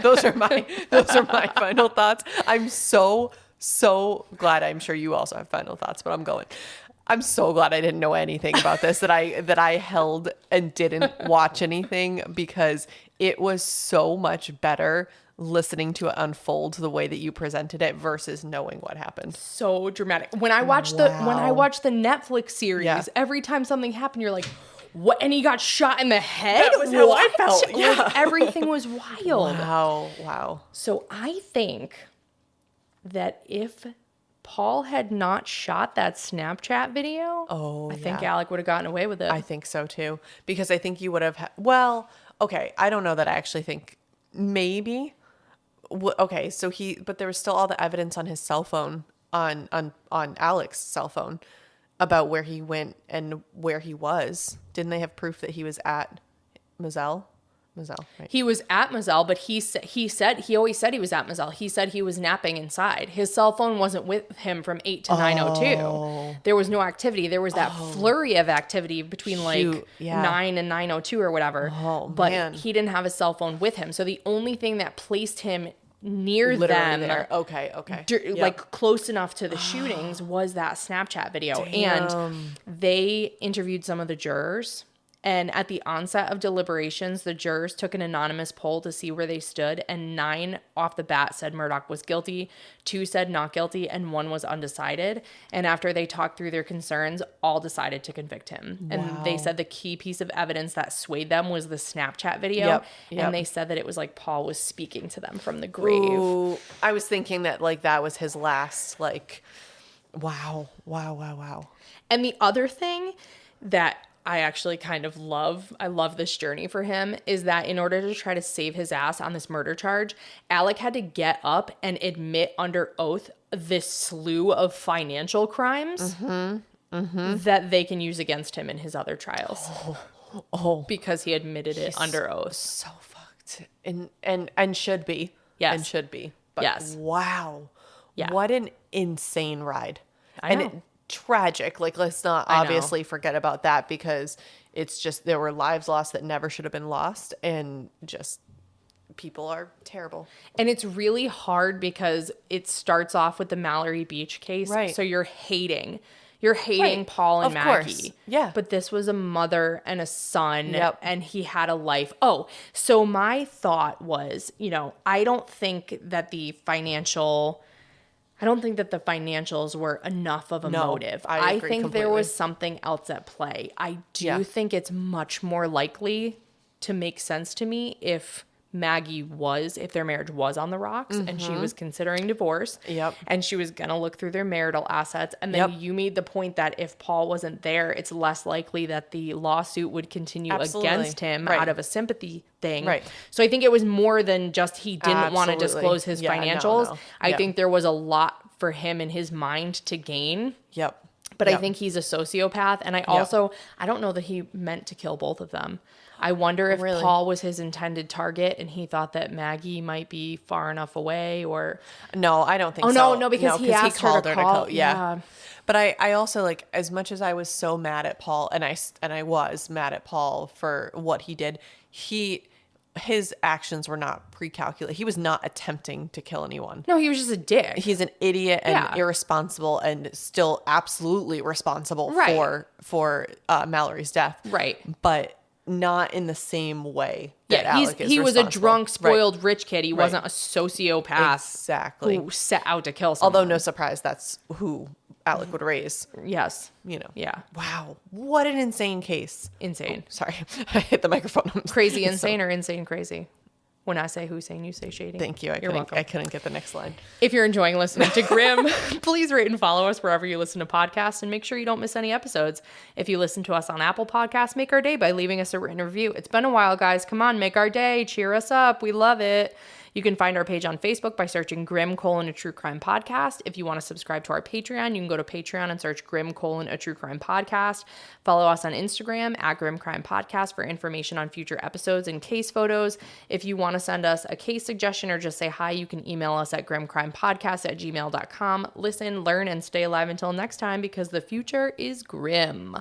Those are my final thoughts. I'm so glad. I'm sure you also have final thoughts, but I'm so glad I didn't know anything about this, that I held and didn't watch anything, because it was so much better listening to it unfold the way that you presented it versus knowing what happened. So dramatic. When I watched the Netflix series, every time something happened, you're like, what? And he got shot in the head? That was how I felt. Yeah. Like, everything was wild. Wow. So I think that if Paul had not shot that Snapchat video, I think Alec would have gotten away with it. I think so too. Because I think you would have okay, I don't know that I actually think maybe. Okay, so but there was still all the evidence on his cell phone, on Alec's cell phone, about where he went and where he was. Didn't they have proof that he was at Moselle, right? He was at Moselle, but he always said he was at Moselle. He said he was napping inside. His cell phone wasn't with him from 8 to 9:02. There was no activity. There was that flurry of activity between 9 and 9:02 or whatever. But he didn't have his cell phone with him. So the only thing that placed him near literally them, there. Okay. Like close enough to the shootings, was that Snapchat video. Damn. And they interviewed some of the jurors. And at the onset of deliberations, the jurors took an anonymous poll to see where they stood, and 9 off the bat said Murdaugh was guilty, 2 said not guilty, and 1 was undecided. And after they talked through their concerns, all decided to convict him. Wow. And they said the key piece of evidence that swayed them was the Snapchat video. Yep. And they said that it was like Paul was speaking to them from the grave. Ooh, I was thinking that that was his last, wow. And the other thing that I actually kind of I love this journey for him, is that in order to try to save his ass on this murder charge, Alec had to get up and admit under oath this slew of financial crimes that they can use against him in his other trials. Because he admitted it under oath. So fucked. And should be. Yes. And should be. But yes. Wow. Yeah. What an insane ride. I know. Tragic. Let's not obviously forget about that, because It's just there were lives lost that never should have been lost, and just people are terrible. And it's really hard because it starts off with the Mallory Beach case. Right. So you're hating Paul and Of Maggie. course. Yeah. But this was a mother and a son, Yep. and he had a life. Oh, so my thought was, I don't think that the financials were enough of a motive. I think agree there completely. was something else at play. I do think it's much more likely to make sense to me if their marriage was on the rocks and she was considering divorce. Yep. And she was going to look through their marital assets. And then you made the point that if Paul wasn't there, it's less likely that the lawsuit would continue against him out of a sympathy thing. Right. So I think it was more than just he didn't want to disclose his financials. No. I think there was a lot for him in his mind to gain. Yep. But I think he's a sociopath. And I don't know that he meant to kill both of them. I wonder if Paul was his intended target and he thought that Maggie might be far enough away, or... No, I don't think so. so. No, because he asked her to call. Yeah. But I also, like, as much as I was so mad at Paul, and I was mad at Paul for what he did, his actions were not pre-calculated. He was not attempting to kill anyone. No, he was just a dick. He's an idiot and irresponsible, and still absolutely responsible for Mallory's death. Right. But not in the same way that Alec is he was a responsible. drunk, spoiled rich kid. He wasn't a sociopath Exactly. who set out to kill someone. Although no surprise, that's who Alec would raise. Yes. Yeah. Wow. What an insane case. Insane. Oh, sorry. I hit the microphone. Crazy insane or insane crazy? When I say Hussein, you say shady. Thank you. You're welcome. I couldn't get the next line. If you're enjoying listening to Grimm, please rate and follow us wherever you listen to podcasts, and make sure you don't miss any episodes. If you listen to us on Apple Podcasts, make our day by leaving us a written review. It's been a while, guys. Come on, make our day. Cheer us up. We love it. You can find our page on Facebook by searching Grimm: a True Crime Podcast. If you want to subscribe to our Patreon, you can go to Patreon and search Grimm: a True Crime Podcast. Follow us on Instagram at Grimm Crime Podcast for information on future episodes and case photos. If you want to send us a case suggestion or just say hi, you can email us at grimmcrimepodcast@gmail.com. Listen, learn, and stay alive until next time, because the future is grim.